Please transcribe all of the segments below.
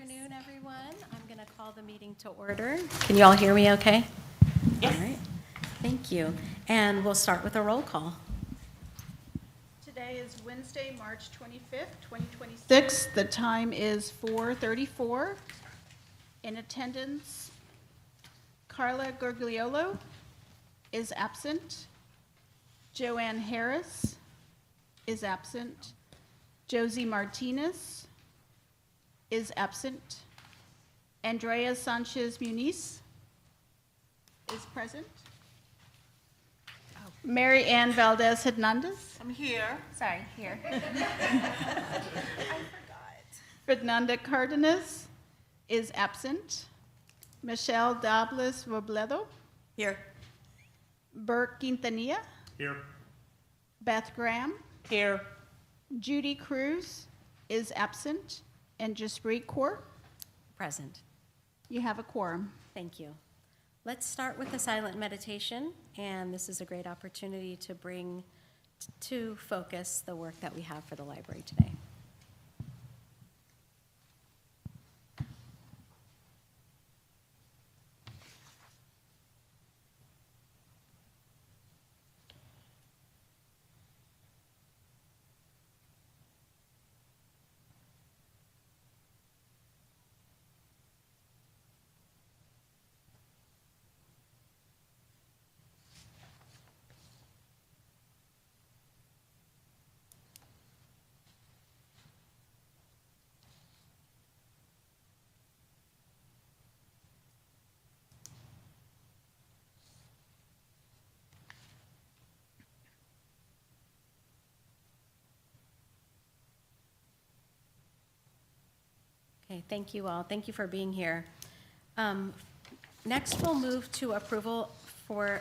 afternoon, everyone. I'm going to call the meeting to order. Can you all hear me okay? Yes. All right. Thank you. And we'll start with a roll call. Today is Wednesday, March 25th, 2026. The time is 4:34. In attendance, Carla Gurgliolo is absent. Joanne Harris is absent. Josie Martinez is absent. Andrea Sanchez Muniz is present. Mary Ann Valdez Hernandez. I'm here. Sorry, here. I forgot. Fernanda Cardenas is absent. Michelle Dobles Robledo. Here. Bert Quintanilla. Here. Beth Graham. Here. Judy Cruz is absent. And Jaspreet Kaur. Present. You have a quorum. Thank you. Let's start with the silent meditation, and this is a great opportunity to bring to focus the work that we have for the library today. Okay, thank you all. Thank you for being here. Next, we'll move to approval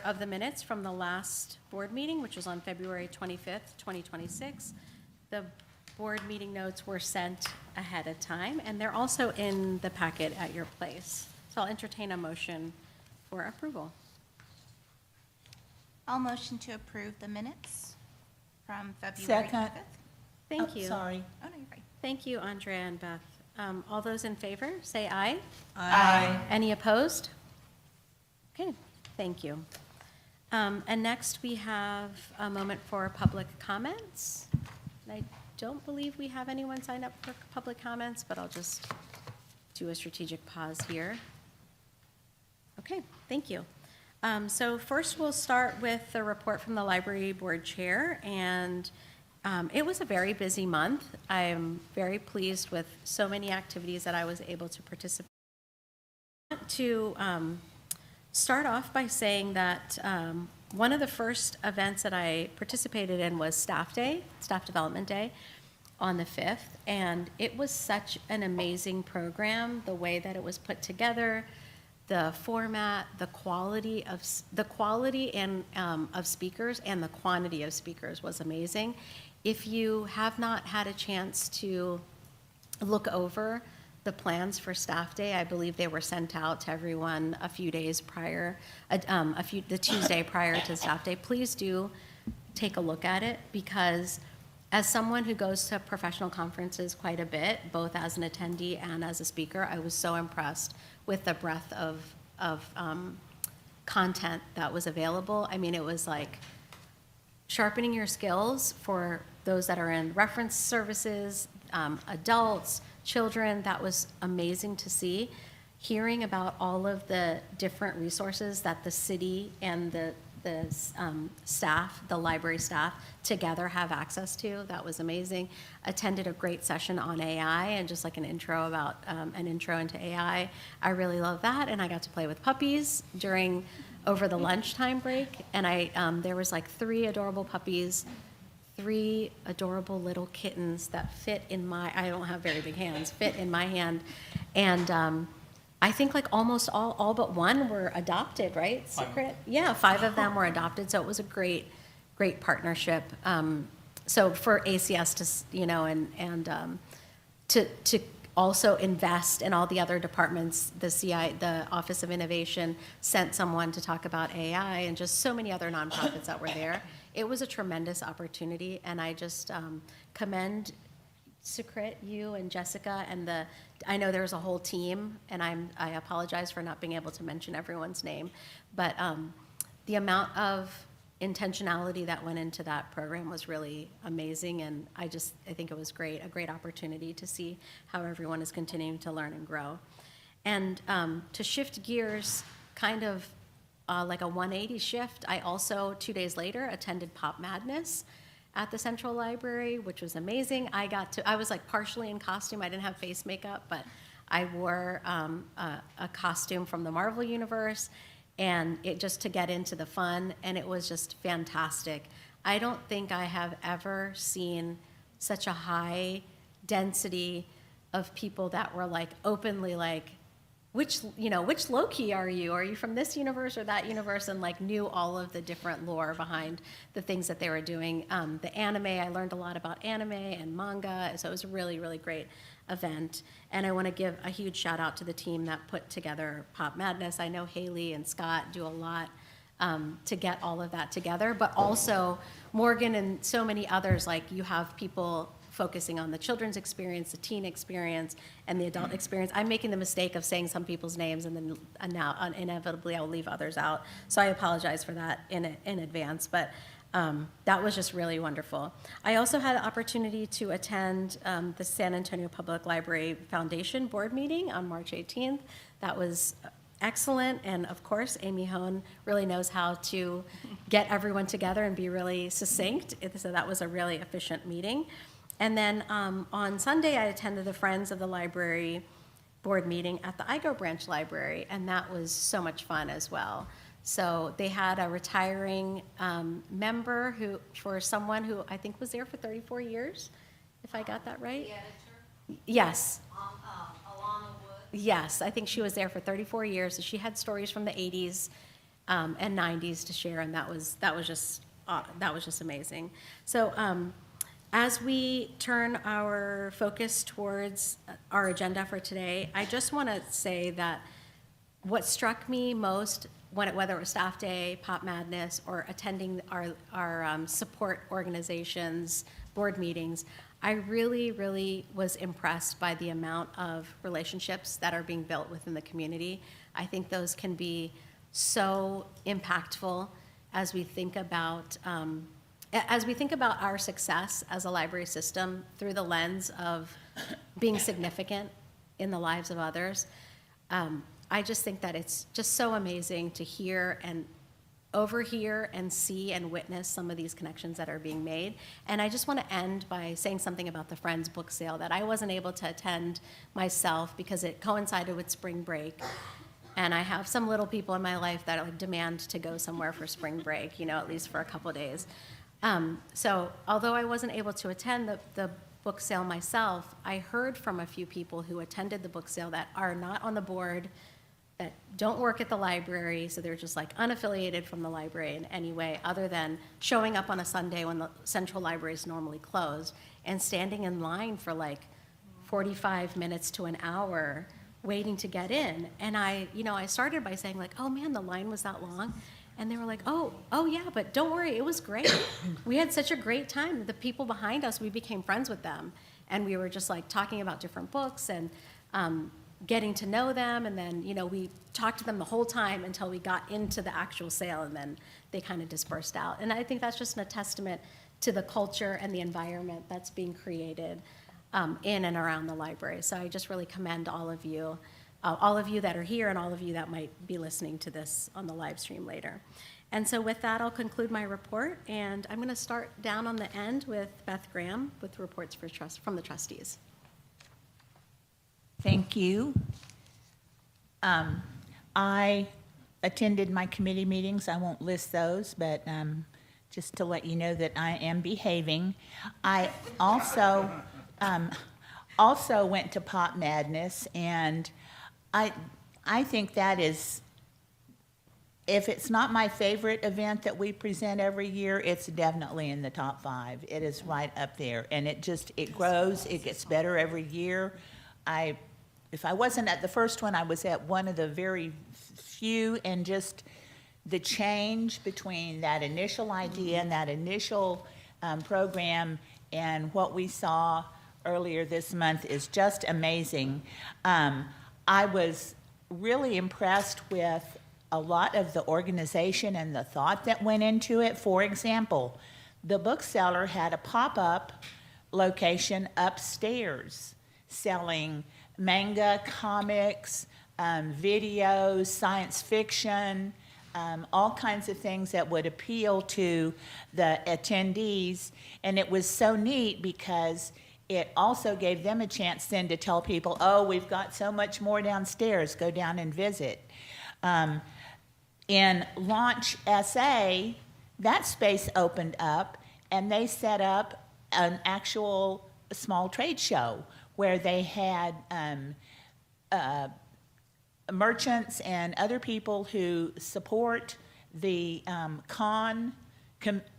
of the minutes from the last board meeting, which was on February 25th, 2026. The board meeting notes were sent ahead of time, and they're also in the packet at your place. So I'll entertain a motion for approval. I'll motion to approve the minutes from February Second. 5th. Thank you. Sorry. Oh, no, you're right. Thank you, Andrea and Beth. All those in favor, say aye. Aye. Any opposed? Okay, thank you. And next, we have a moment for public comments. And I don't believe we have anyone signed up for public comments, but I'll just do a strategic pause here. Okay, thank you. So first, we'll start with the report from the library board chair, and it was a very busy month. I am very pleased with so many activities that I was able to participate in. To start off by saying that one of the first events that I participated in was Staff Day, Staff Development Day, on the 5th, and it was such an amazing program, the way that it was put together, the format, the quality of speakers and the quantity of speakers was amazing. If you have not had a chance to look over the plans for Staff Day, I believe they were sent out to everyone a few days prior, the Tuesday prior to Staff Day. Please do take a look at it, because as someone who goes to professional conferences quite a bit, both as an attendee and as a speaker, I was so impressed with the breadth of content that was available. I mean, it was like sharpening your skills for those that are in reference services, adults, children. That was amazing to see. Hearing about all of the different resources that the city and the staff, the library staff together have access to, that was amazing. Attended a great session on AI and just like an intro into AI. I really love that, and I got to play with puppies over the lunchtime break, and there was like 3 adorable puppies, 3 adorable little kittens that fit in I don't have very big hands, fit in my hand. And I think like almost all but one were adopted, right? Secret? Yeah, 5 of them were adopted. So it was a great partnership. So for ACS to also invest in all the other departments, the Office of Innovation sent someone to talk about AI, and just so many other nonprofits that were there. It was a tremendous opportunity, and I just commend Sukrit, you and Jessica, and I know there's a whole team, and I apologize for not being able to mention everyone's name, but the amount of intentionality that went into that program was really amazing, and I think it was a great opportunity to see how everyone is continuing to learn and grow. And to shift gears, kind of like a 180 shift, I also, 2 days later, attended Pop Madness at the Central Library, which was amazing. I was like partially in costume. I didn't have face makeup, but I wore a costume from the Marvel Universe, and it just to get into the fun, and it was just fantastic. I don't think I have ever seen such a high density of people that were like openly like, which Loki are you? Are you from this universe or that universe? And like knew all of the different lore behind the things that they were doing. The anime, I learned a lot about anime and manga, so it was a really, really great event. And I want to give a huge shout out to the team that put together Pop Madness. I know Haley and Scott do a lot to get all of that together, but also Morgan and so many others, like you have people focusing on the children's experience, the teen experience, and the adult experience. I'm making the mistake of saying some people's names, and then now inevitably I'll leave others out. So I apologize for that in advance, but that was just really wonderful. I also had an opportunity to attend the San Antonio Public Library Foundation board meeting on March 18th. That was excellent, and of course, Amy Hone really knows how to get everyone together and be really succinct, so that was a really efficient meeting. And then on Sunday, I attended the Friends of the Library board meeting at the Igo Branch Library, and that was so much fun as well. So they had a retiring member for someone who I think was there for 34 years, if I got that right. The editor, Yes. Alana Wood. Yes, I think she was there for 34 years. So she had stories from the 80s and 90s to share, and that was just amazing. So as we turn our focus towards our agenda for today, I just want to say that what struck me most, whether it was Staff Day, Pop Madness, or attending our support organizations board meetings, I really, really was impressed by the amount of relationships that are being built within the community. I think those can be so impactful as we think about our success as a library system through the lens of being significant in the lives of others. I just think that it's just so amazing to hear and overhear and see and witness some of these connections that are being made. And I just want to end by saying something about the Friends book sale that I wasn't able to attend myself because it coincided with spring break. And I have some little people in my life that like demand to go somewhere for spring break, at least for a couple of days. So although I wasn't able to attend the book sale myself, I heard from a few people who attended the book sale that are not on the board, that don't work at the library, so they're just like unaffiliated from the library in any way other than showing up on a Sunday when the Central Library is normally closed and standing in line for like 45 minutes to an hour waiting to get in. And I started by saying like, oh man, the line was that long. And they were like, oh yeah, but don't worry, it was great. We had such a great time. The people behind us, we became friends with them. And we were just like talking about different books and getting to know them. And then, we talked to them the whole time until we got into the actual sale, and then they kind of dispersed out. And I think that's just a testament to the culture and the environment that's being created in and around the library. So I just really commend all of you that are here and all of you that might be listening to this on the live stream later. And so with that, I'll conclude my report, and I'm going to start down on the end with Beth Graham with reports from the trustees. Thank you. I attended my committee meetings. I won't list those, but just to let you know that I am behaving. I also went to Pop Madness, and I think that is, if it's not my favorite event that we present every year, it's definitely in the top 5. It is right up there, and it grows, it gets better every year. If I wasn't at the first one, I was at one of the very few, and just the change between that initial idea and that initial program and what we saw earlier this month is just amazing. I was really impressed with a lot of the organization and the thought that went into it. For example, the bookseller had a pop-up location upstairs selling manga, comics, videos, science fiction, all kinds of things that would appeal to the attendees. And it was so neat because it also gave them a chance then to tell people, oh, we've got so much more downstairs, go down and visit. In Launch SA, that space opened up and they set up an actual small trade show where they had merchants and other people who support the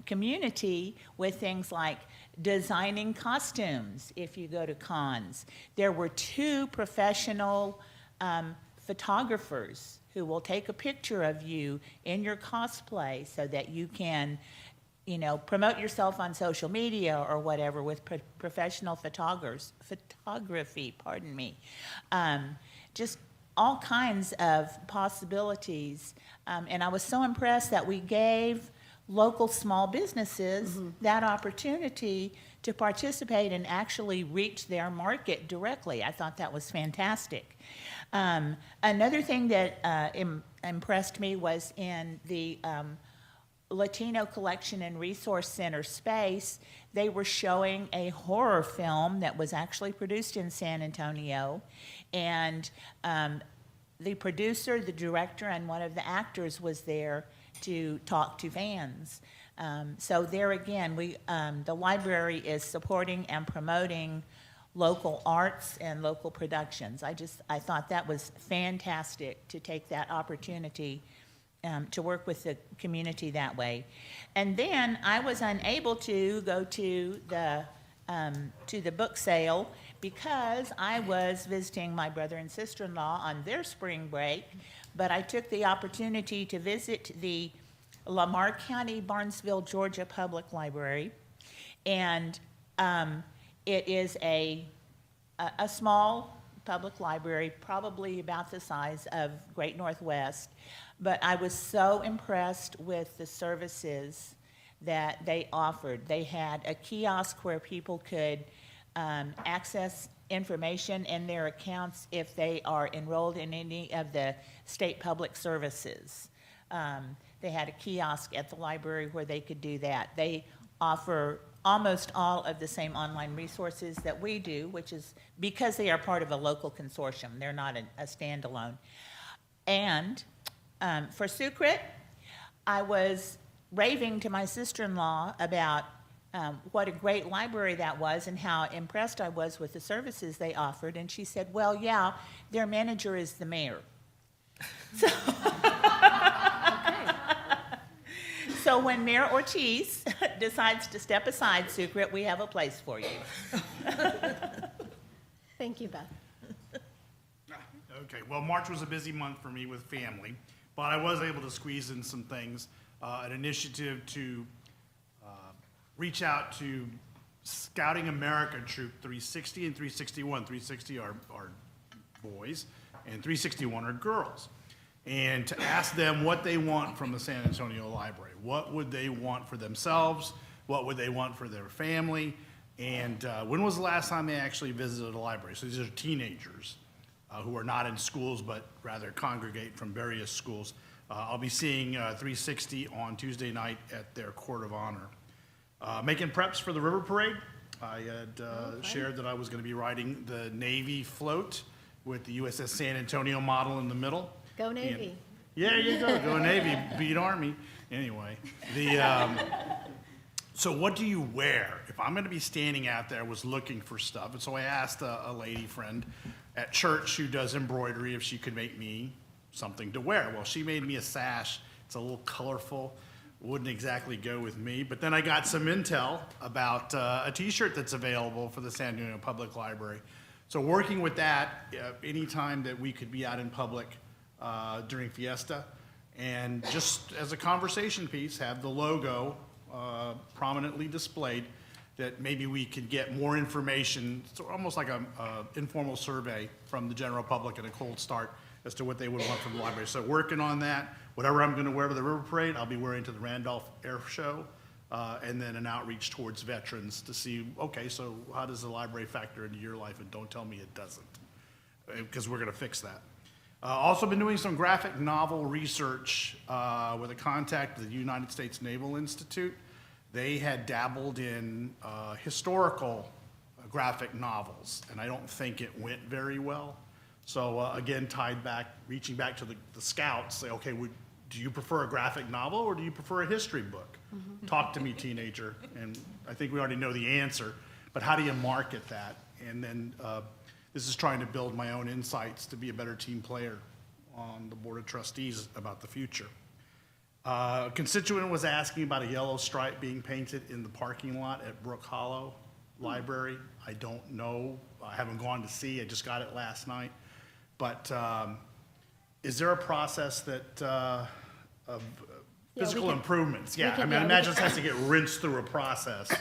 community with things like designing costumes if you go to cons. There were 2 professional photographers who will take a picture of you in your cosplay so that you can, you know, promote yourself on social media or whatever with professional photography, pardon me. Just all kinds of possibilities. And I was so impressed that we gave local small businesses that opportunity to participate and actually reach their market directly. I thought that was fantastic. Another thing that impressed me was in the Latino Collection and Resource Center space, they were showing a horror film that was actually produced in San Antonio. And the producer, the director, and one of the actors was there to talk to fans. So there again, the library is supporting and promoting local arts and local productions. I thought that was fantastic to take that opportunity to work with the community that way. And then I was unable to go to the book sale because I was visiting my brother and sister-in-law on their spring break, but I took the opportunity to visit the Lamar County, Barnesville, Georgia Public Library. And it is a small public library, probably about the size of Great Northwest. But I was so impressed with the services that they offered. They had a kiosk where people could access information in their accounts if they are enrolled in any of the state public services. They had a kiosk at the library where they could do that. They offer almost all of the same online resources that we do, which is because they are part of a local consortium. They're not a standalone. And for Sucrit, I was raving to my sister-in-law about what a great library that was and how impressed I was with the services they offered. And she said, well, yeah, their manager is the mayor. So, so when Mayor Ortiz decides to step aside, Sucrit, we have a place for you. Thank you, Beth. Okay, well, March was a busy month for me with family, but I was able to squeeze in some things. An initiative to reach out to Scouting America Troop 360 and 361. 360 are boys, and 361 are girls. And to ask them what they want from the San Antonio Library. What would they want for themselves? What would they want for their family? And when was the last time they actually visited a library? So these are teenagers who are not in schools, but rather congregate from various schools. I'll be seeing 360 on Tuesday night at their Court of Honor. Making preps for the River Parade. I had shared that I was going to be riding the Navy float with the USS San Antonio model in the middle. Go Navy. And, yeah, there you go. Go Navy, beat Army. Anyway, so what do you wear? If I'm going to be standing out there, I was looking for stuff. And so I asked a lady friend at church who does embroidery if she could make me something to wear. Well, she made me a sash. It's a little colorful. Wouldn't exactly go with me. But then I got some intel about a t-shirt that's available for the San Antonio Public Library. So working with that, anytime that we could be out in public during Fiesta, and just as a conversation piece, have the logo prominently displayed. that maybe we could get more information, so almost like a informal survey from the general public and a cold start as to what they would want from the library. So working on that. Whatever I'm going to wear to the River Parade, I'll be wearing to the Randolph Air Show, and then an outreach towards veterans to see, okay, so how does the library factor into your life? And don't tell me it doesn't, because we're going to fix that. Also been doing some graphic novel research with a contact at the United States Naval Institute. They had dabbled in historical graphic novels, and I don't think it went very well. So again, reaching back to the scouts, say, okay, do you prefer a graphic novel or do you prefer a history book? Talk to me, teenager. And I think we already know the answer, but how do you market that? And then this is trying to build my own insights to be a better team player on the Board of Trustees about the future. A constituent was asking about a yellow stripe being painted in the parking lot at Brook Hollow Library. I don't know. I haven't gone to see. I just got it last night. But is there a process that of physical improvements? Yeah, I mean, I imagine this has to get rinsed through a process.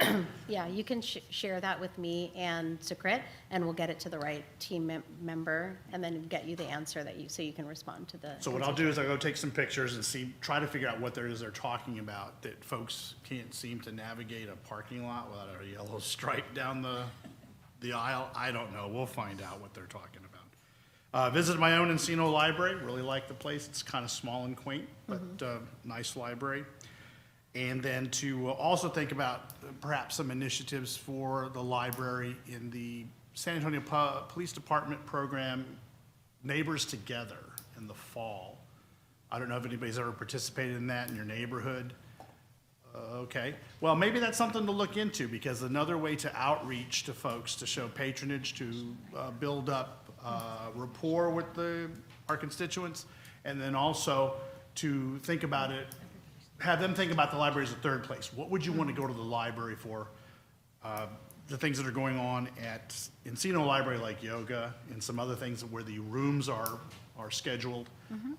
Yeah, you can share that with me and Sukrit, and we'll get it to the right team member, and then get you the answer so you can respond to the. So what I'll do is I'll go take some pictures and try to figure out what there is they're talking about, that folks can't seem to navigate a parking lot without a yellow stripe down the aisle. I don't know. We'll find out what they're talking about. Visited my own Encino library. Really like the place. It's kind of small and quaint, but nice library. And then to also think about perhaps some initiatives for the library in the San Antonio Police Department program, Neighbors Together, in the fall. I don't know if anybody's ever participated in that in your neighborhood. Okay, well, maybe that's something to look into, because another way to outreach to folks, to show patronage, to build up rapport with our constituents, and then also to think about it, have them think about the library as a third place. What would you want to go to the library for? The things that are going on at Encino Library, like yoga and some other things where the rooms are scheduled.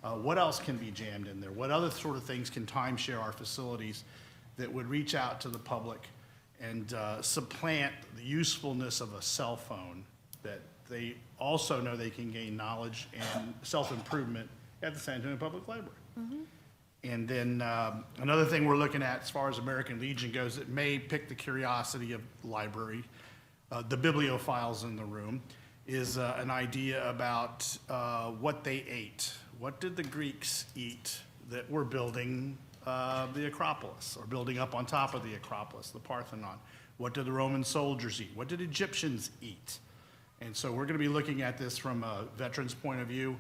What else can be jammed in there? What other sort of things can timeshare our facilities that would reach out to the public and supplant the usefulness of a cell phone, that they also know they can gain knowledge and self-improvement at the San Antonio Public Library. And then another thing we're looking at as far as American Legion goes, it may pique the curiosity of the library, the bibliophiles in the room, is an idea about what they ate. What did the Greeks eat that were building the Acropolis, or building up on top of the Acropolis, the Parthenon? What did the Roman soldiers eat? What did Egyptians eat? And so we're going to be looking at this from a veteran's point of view.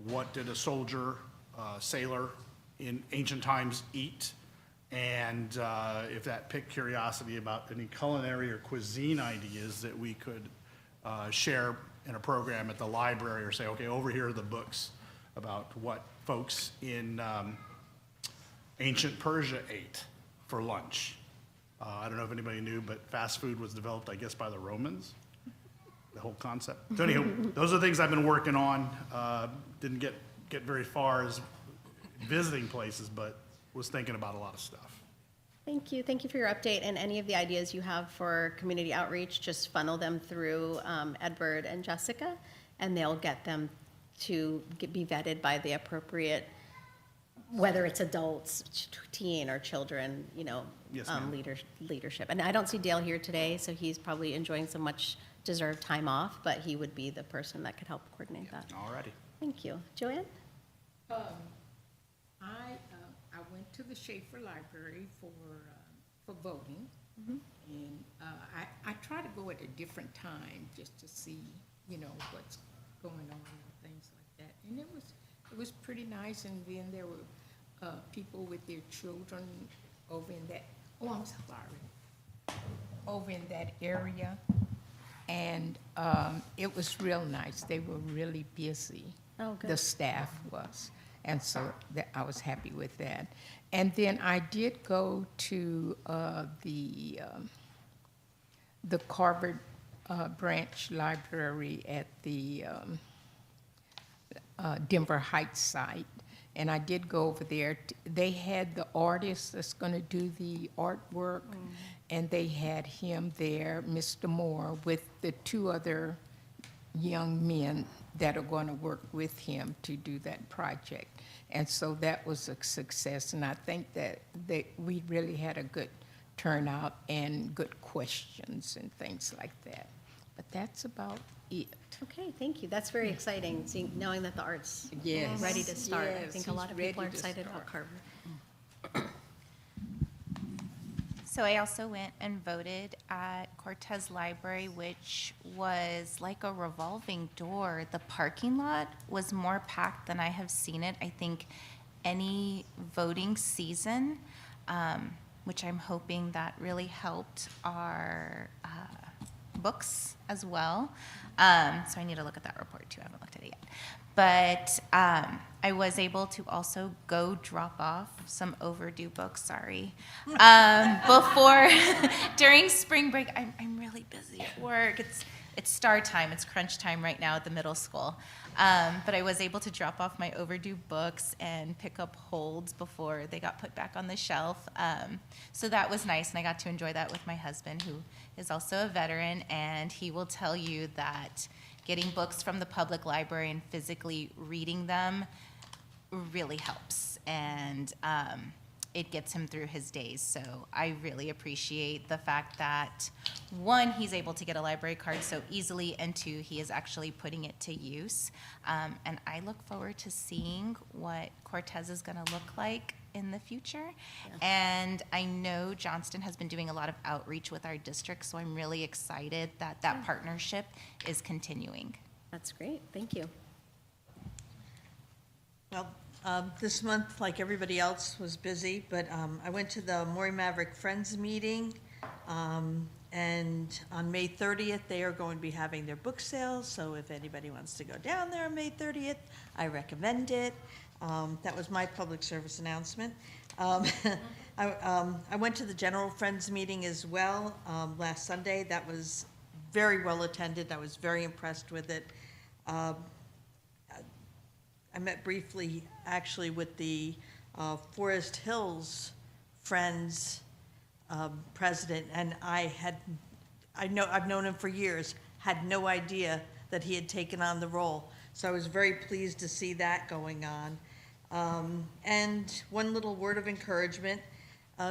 What did a soldier, sailor in ancient times eat? And if that piqued curiosity about any culinary or cuisine ideas that we could share in a program at the library, or say, okay, over here are the books about what folks in ancient Persia ate for lunch. I don't know if anybody knew, but fast food was developed, I guess, by the Romans, the whole concept. So anyhow, those are things I've been working on. Didn't get very far as visiting places, but was thinking about a lot of stuff. Thank you. Thank you for your update, and any of the ideas you have for community outreach, just funnel them through Edward and Jessica, and they'll get them to be vetted by the appropriate, whether it's adults, teen, or children, Yes, ma'am. leadership. And I don't see Dale here today, so he's probably enjoying some much-deserved time off, but he would be the person that could help coordinate that. All righty. Thank you. Joanne? I went to the Schaefer Library for voting, and I try to go at a different time just to see, what's going on and things like that. And it was pretty nice. And then there were people with their children over in that. Oh, I'm sorry. Over in that area, and it was real nice. They were really busy. Oh, good. The staff was. And so I was happy with that. And then I did go to the Carver Branch Library at the Denver Heights site. And I did go over there. They had the artist that's going to do the artwork. and they had him there, Mr. Moore, with the two other young men that are going to work with him to do that project. And so that was a success, and I think that we really had a good turnout and good questions and things like that. But that's about it. Okay, thank you. That's very exciting, seeing, knowing that the art's Yes. ready to start. I Yes, think a he's lot of people are ready to excited about start. Carver. So I also went and voted at Cortez Library, which was like a revolving door. The parking lot was more packed than I have seen it, I think, any voting season, which I'm hoping that really helped our books as well. So I need to look at that report too. I haven't looked at it yet. But I was able to also go drop off some overdue books, sorry, before, during spring break. I'm really busy at work. It's star time, it's crunch time right now at the middle school. But I was able to drop off my overdue books and pick up holds before they got put back on the shelf. So that was nice, and I got to enjoy that with my husband, who is also a veteran, and he will tell you that getting books from the public library and physically reading them really helps, and it gets him through his days. So I really appreciate the fact that, one, he's able to get a library card so easily, and two, he is actually putting it to use. And I look forward to seeing what Cortez is going to look like in the future. And I know Johnston has been doing a lot of outreach with our district, so I'm really excited that that partnership is continuing. That's great, thank you. Well, this month, like everybody else, was busy, but I went to the Maury Maverick Friends meeting, and on May 30th, they are going to be having their book sales, so if anybody wants to go down there on May 30th, I recommend it. That was my public service announcement. I went to the General Friends meeting as well last Sunday. That was very well attended. I was very impressed with it. I met briefly, actually, with the Forest Hills Friends president, and I've known him for years, had no idea that he had taken on the role. So I was very pleased to see that going on. And one little word of encouragement,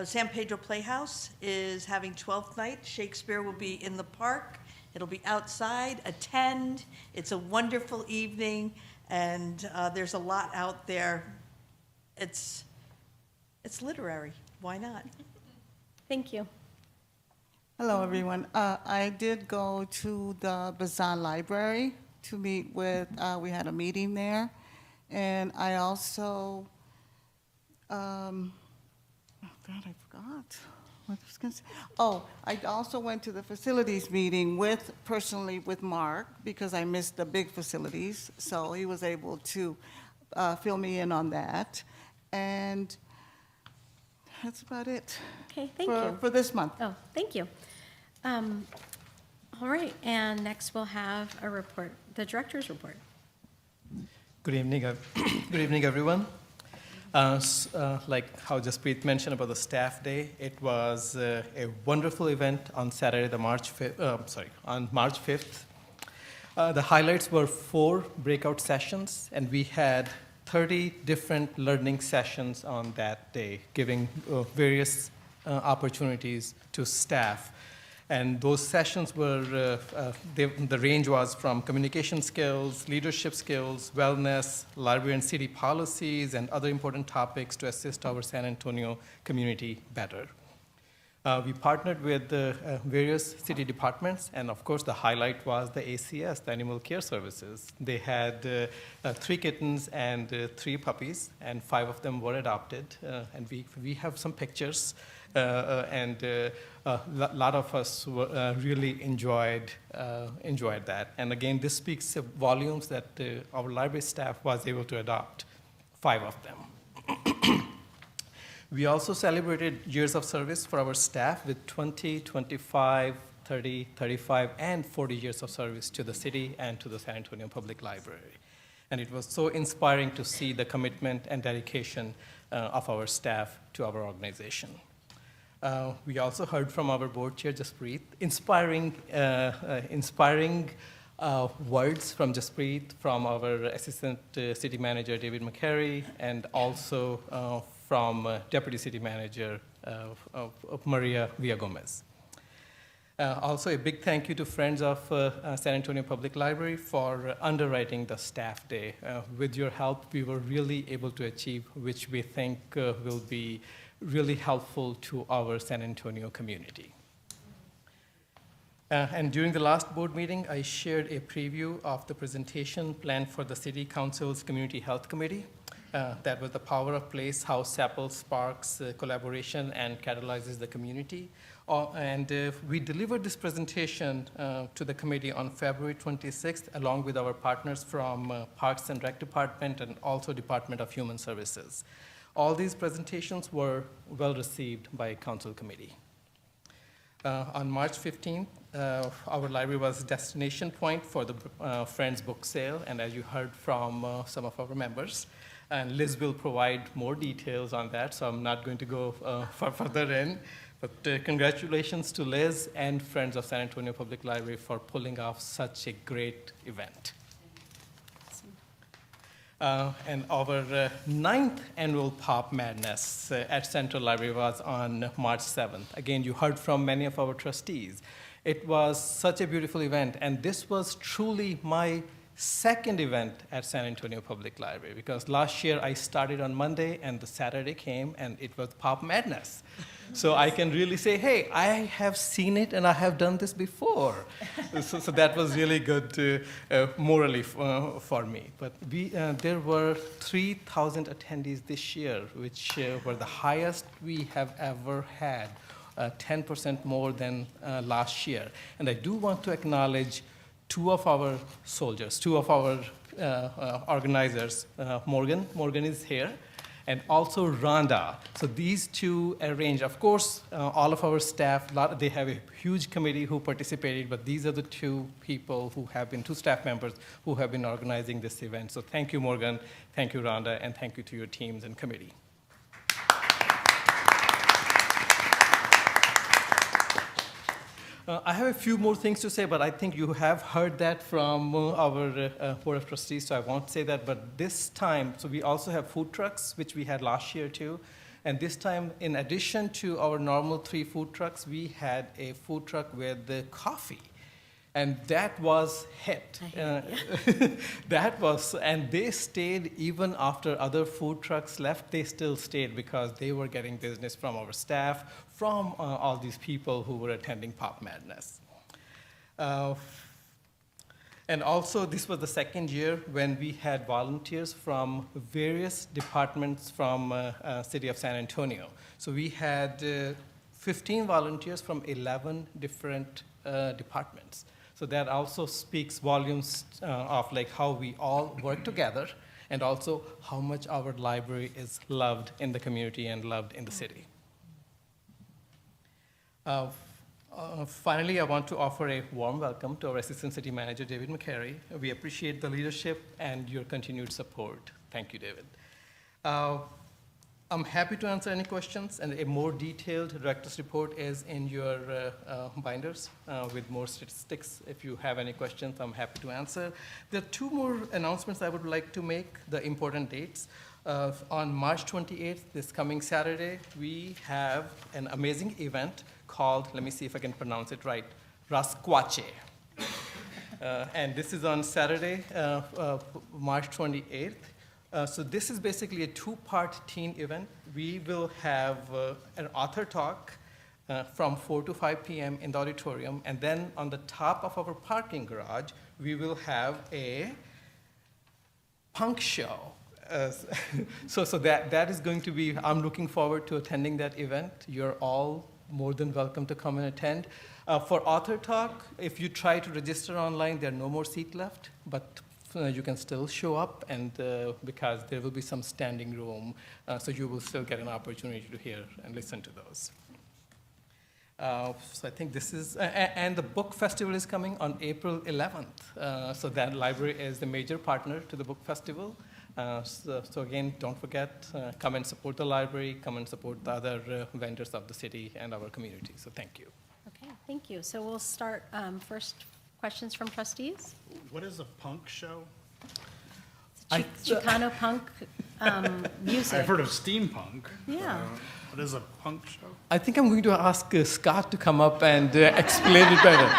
San Pedro Playhouse is having 12th night. Shakespeare will be in the park. It'll be outside, attend. It's a wonderful evening, and there's a lot out there. It's literary. Why not? Thank you. Hello, everyone. I did go to the Bazan Library to meet with, we had a meeting there. And I also, oh God, I forgot what I was going to say. Oh, I also went to the facilities meeting personally with Mark, because I missed the big facilities. So he was able to fill me in on that. And that's about it. Okay, thank you. For this month. Oh, thank you. All right, and next we'll have a report, the director's report. Good evening, good evening, everyone. Like how Jaspreet mentioned about the staff day, it was a wonderful event on Saturday, on March 5th. The highlights were 4 breakout sessions, and we had 30 different learning sessions on that day, giving various opportunities to staff. And those sessions were, the range was from communication skills, leadership skills, wellness, library and city policies, and other important topics to assist our San Antonio community better. We partnered with various city departments, and of course the highlight was the ACS, the Animal Care Services. They had 3 kittens and 3 puppies, and 5 of them were adopted. And we have some pictures, and a lot of us really enjoyed that. And again, this speaks volumes that our library staff was able to adopt 5 of them. We also celebrated years of service for our staff with 20, 25, 30, 35, and 40 years of service to the city and to the San Antonio Public Library. And it was so inspiring to see the commitment and dedication of our staff to our organization. We also heard from our board chair, Jaspreet, inspiring words from Jaspreet, from our assistant city manager, David McCary, and also from deputy city manager of Maria Villagomez. Also, a big thank you to Friends of San Antonio Public Library for underwriting the staff day. With your help, we were really able to achieve, which we think will be really helpful to our San Antonio community. And during the last board meeting, I shared a preview of the presentation planned for the City Council's Community Health Committee. That was the power of place, how SAPL sparks collaboration and catalyzes the community. We delivered this presentation to the committee on February 26th, along with our partners from Parks and Rec Department and also Department of Human Services. All these presentations were well received by Council Committee. On March 15th, our library was destination point for the Friends book sale, and as you heard from some of our members, and Liz will provide more details on that, so I'm not going to go further in. But congratulations to Liz and Friends of San Antonio Public Library for pulling off such a great event. And our ninth annual Pop Madness at Central Library was on March 7th. Again, you heard from many of our trustees. It was such a beautiful event, and this was truly my second event at San Antonio Public Library, because last year I started on Monday and the Saturday came and it was Pop Madness. So I can really say, hey, I have seen it and I have done this before. So that was really good morally for me. But there were 3,000 attendees this year, which were the highest we have ever had, 10% more than last year. And I do want to acknowledge two of our soldiers, two of our organizers. Morgan is here, and also Rhonda. So these two arranged, of course, all of our staff, they have a huge committee who participated, but these are the two people who have been, two staff members who have been organizing this event. So thank you, Morgan, thank you, Rhonda, and thank you to your teams and committee. I have a few more things to say, but I think you have heard that from our Board of Trustees, so I won't say that. But this time, so we also have food trucks, which we had last year too. And this time, in addition to our normal 3 food trucks, we had a food truck with coffee. And that was hit. That was, and they stayed even after other food trucks left. They still stayed because they were getting business from our staff, from all these people who were attending Pop Madness. And also, this was the second year when we had volunteers from various departments from City of San Antonio. So we had 15 volunteers from 11 different departments. So that also speaks volumes of like how we all work together, and also how much our library is loved in the community and loved in the city. Finally, I want to offer a warm welcome to our Assistant City Manager, David McCary. We appreciate the leadership and your continued support. Thank you, David. I'm happy to answer any questions, and a more detailed director's report is in your binders with more statistics. If you have any questions, I'm happy to answer. There are 2 more announcements I would like to make, the important dates. On March 28th, this coming Saturday, we have an amazing event called, let me see if I can pronounce it right, Rasquache. And this is on Saturday, March 28th. So this is basically a 2-part teen event. We will have an author talk from 4 to 5 p.m. in the auditorium, and then on the top of our parking garage, we will have a punk show. So that is going to be, I'm looking forward to attending that event. You're all more than welcome to come and attend. For author talk, if you try to register online, there are no more seats left, but you can still show up, and because there will be some standing room, so you will still get an opportunity to hear and listen to those. So I think this is, and the book festival is coming on April 11th. So that library is the major partner to the book festival. So again, don't forget, come and support the library, come and support the other vendors of the city and our community. So thank you. Okay, thank you. So we'll start first questions from trustees. What is a punk show? Chicano punk music. I've heard of steampunk. Yeah. What is a punk show? I think I'm going to ask Scott to come up and explain it better.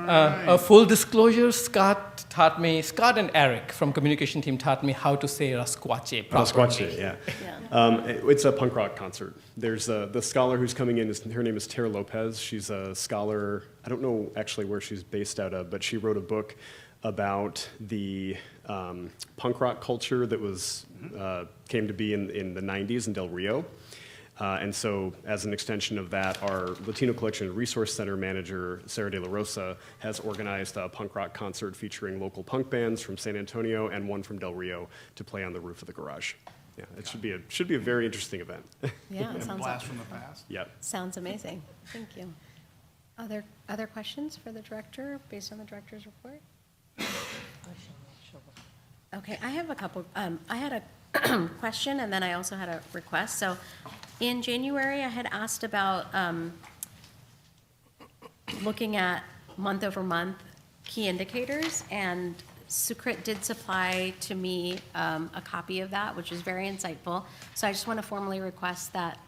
A full disclosure, Scott and Eric from communication team taught me how to say Rasquache properly. Rasquache, yeah. Yeah. It's a punk rock concert. There's the scholar who's coming in, her name is Tara Lopez. She's a scholar, I don't know actually where she's based out of, but she wrote a book about the punk rock culture that was came to be in the 90s in Del Rio. And so, as an extension of that, our Latino Collection and Resource Center manager, Sarah De La Rosa, has organized a punk rock concert featuring local punk bands from San Antonio and one from Del Rio to play on the roof of the garage. Yeah, it should be a very interesting event. Yeah, it sounds Blast from the past? Yep. sounds amazing. Thank you. Other questions for the director based on the director's report? Okay, I have a couple. I had a question, and then I also had a request. So, in January, I had asked about looking at month-over-month key indicators, and Sukrit did supply to me a copy of that, which is very insightful. So I just want to formally request that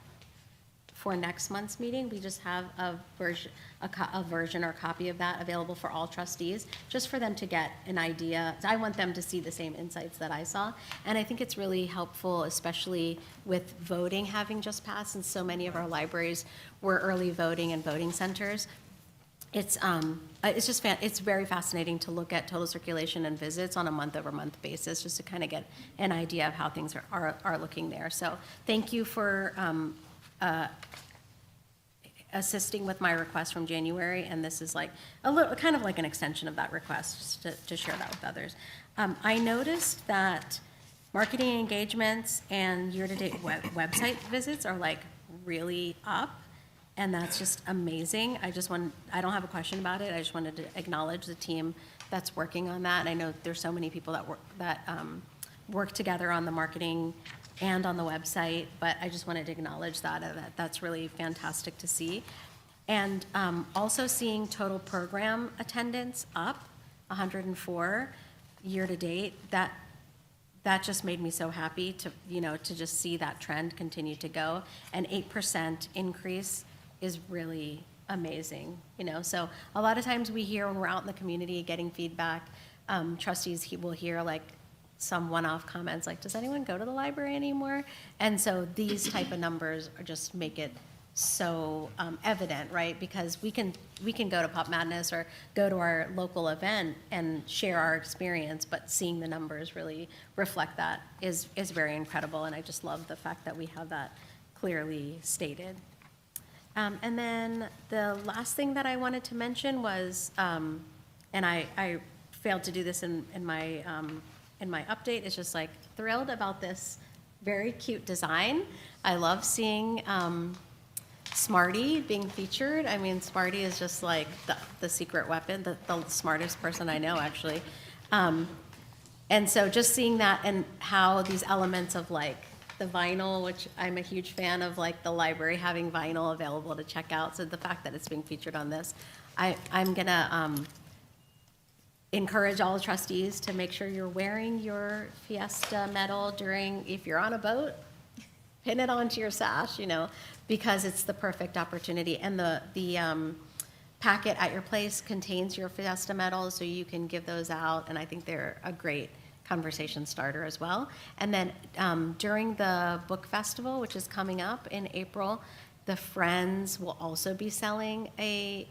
for next month's meeting, we just have a version or copy of that available for all trustees, just for them to get an idea. I want them to see the same insights that I saw. And I think it's really helpful, especially with voting having just passed, and so many of our libraries were early voting and voting centers. It's very fascinating to look at total circulation and visits on a month-over-month basis, just to kind of get an idea of how things are looking there. So thank you for assisting with my request from January, and this is like a little, kind of like an extension of that request, just to share that with others. I noticed that marketing engagements and year-to-date website visits are like really up, and that's just amazing. I don't have a question about it. I just wanted to acknowledge the team that's working on that. And I know there's so many people that work together on the marketing and on the website, but I just wanted to acknowledge that's really fantastic to see. And also seeing total program attendance up 104 year to date, that just made me so happy to just see that trend continue to go. An 8% increase is really amazing, So a lot of times we hear when we're out in the community getting feedback, trustees will hear like some one-off comments like, does anyone go to the library anymore? And so these type of numbers just make it so evident, right? Because we can go to Pop Madness or go to our local event and share our experience, but seeing the numbers really reflect that is very incredible. And I just love the fact that we have that clearly stated. And then the last thing that I wanted to mention was, and I failed to do this in my update, is just like thrilled about this very cute design. I love seeing Smarty being featured. I mean, Smarty is just like the secret weapon, the smartest person I know, actually. And so just seeing that and how these elements of like the vinyl, which I'm a huge fan of, like the library having vinyl available to check out. So the fact that it's being featured on this, I'm gonna encourage all trustees to make sure you're wearing your Fiesta medal if you're on a boat, pin it onto your sash, because it's the perfect opportunity. And the packet at your place contains your Fiesta medals, so you can give those out, and I think they're a great conversation starter as well. And then during the book festival, which is coming up in April, the Friends will also be selling a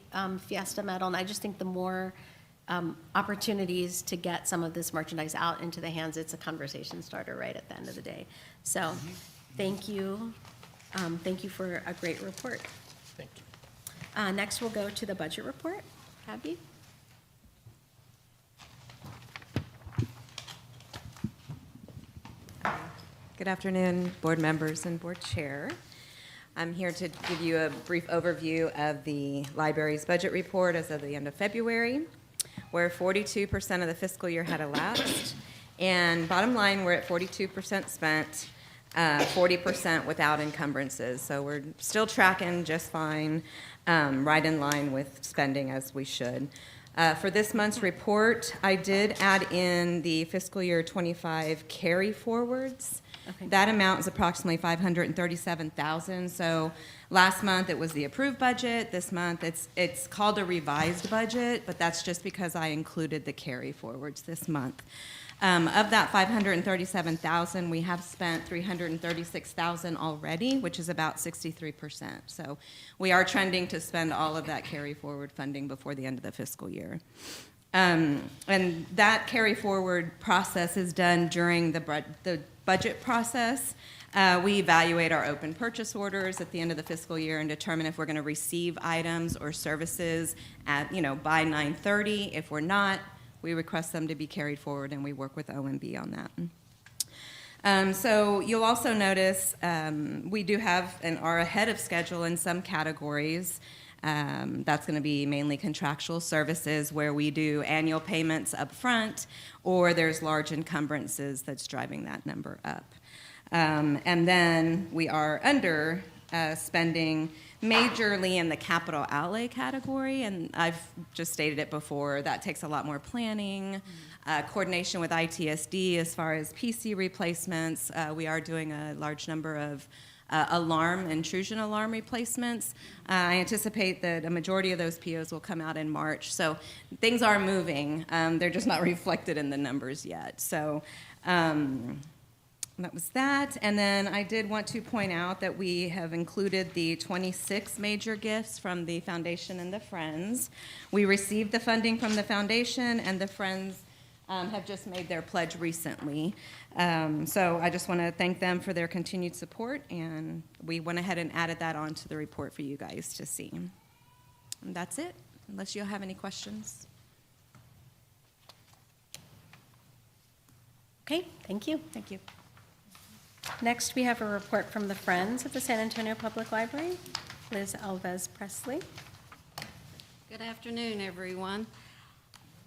Fiesta medal, and I just think the more opportunities to get some of this merchandise out into the hands, it's a conversation starter right at the end of the day. So thank you. Thank you for a great report. Thank you. Next, we'll go to the budget report. Abby? Good afternoon, board members and board chair. I'm here to give you a brief overview of the library's budget report as of the end of February, where 42% of the fiscal year had elapsed And bottom line, we're at 42% spent, 40% without encumbrances. So we're still tracking just fine, right in line with spending as we should. For this month's report, I did add in the fiscal year 25 carry forwards. Okay. That amount is approximately $537,000. So last month it was the approved budget. This month it's called a revised budget, but that's just because I included the carry forwards this month. Of that $537,000, we have spent $336,000 already, which is about 63%. So we are trending to spend all of that carry forward funding before the end of the fiscal year. And that carry forward process is done during the budget process. We evaluate our open purchase orders at the end of the fiscal year and determine if we're going to receive items or services at, by 9:30. If we're not, we request them to be carried forward, and we work with OMB on that. So you'll also notice we do have and are ahead of schedule in some categories. That's going to be mainly contractual services where we do annual payments up front, or there's large encumbrances that's driving that number up. And then we are under spending majorly in the capital outlay category, and I've just stated it before, that takes a lot more planning, coordination with ITSD as far as PC replacements. We are doing a large number of intrusion alarm replacements. I anticipate that a majority of those POs will come out in March, so things are moving. They're just not reflected in the numbers yet. So that was that. And then I did want to point out that we have included the 26 major gifts from the foundation and the Friends. We received the funding from the foundation, and the Friends have just made their pledge recently. So I just want to thank them for their continued support, and we went ahead and added that onto the report for you guys to see. And that's it, unless you'll have any questions. Okay, thank you. Thank you. Next, we have a report from the Friends of the San Antonio Public Library. Liz Alves Presley. Good afternoon, everyone.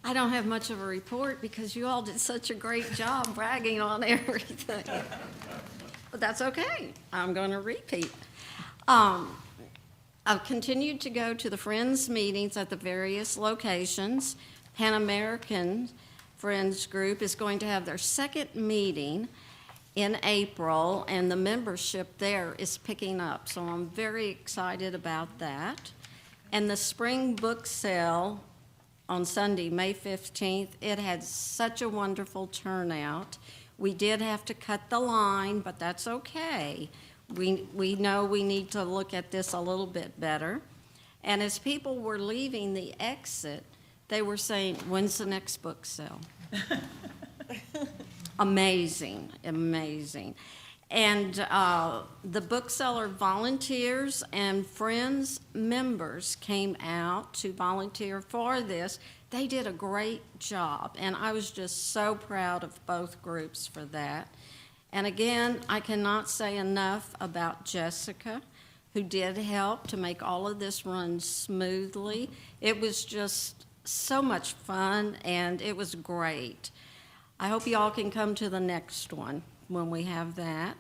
I don't have much of a report because you all did such a great job bragging on everything. But that's okay. I'm going to repeat. I've continued to go to the Friends meetings at the various locations. Pan American Friends Group is going to have their second meeting in April, and the membership there is picking up. So I'm very excited about that. And the spring book sale on Sunday, May 15th, it had such a wonderful turnout. We did have to cut the line, but that's okay. We know we need to look at this a little bit better. And as people were leaving the exit, they were saying, "When's the next book sale?" Amazing, amazing. And the bookseller volunteers and Friends members came out to volunteer for this. They did a great job, and I was just so proud of both groups for that. And again, I cannot say enough about Jessica, who did help to make all of this run smoothly. It was just so much fun, and it was great. I hope you all can come to the next one when we have that.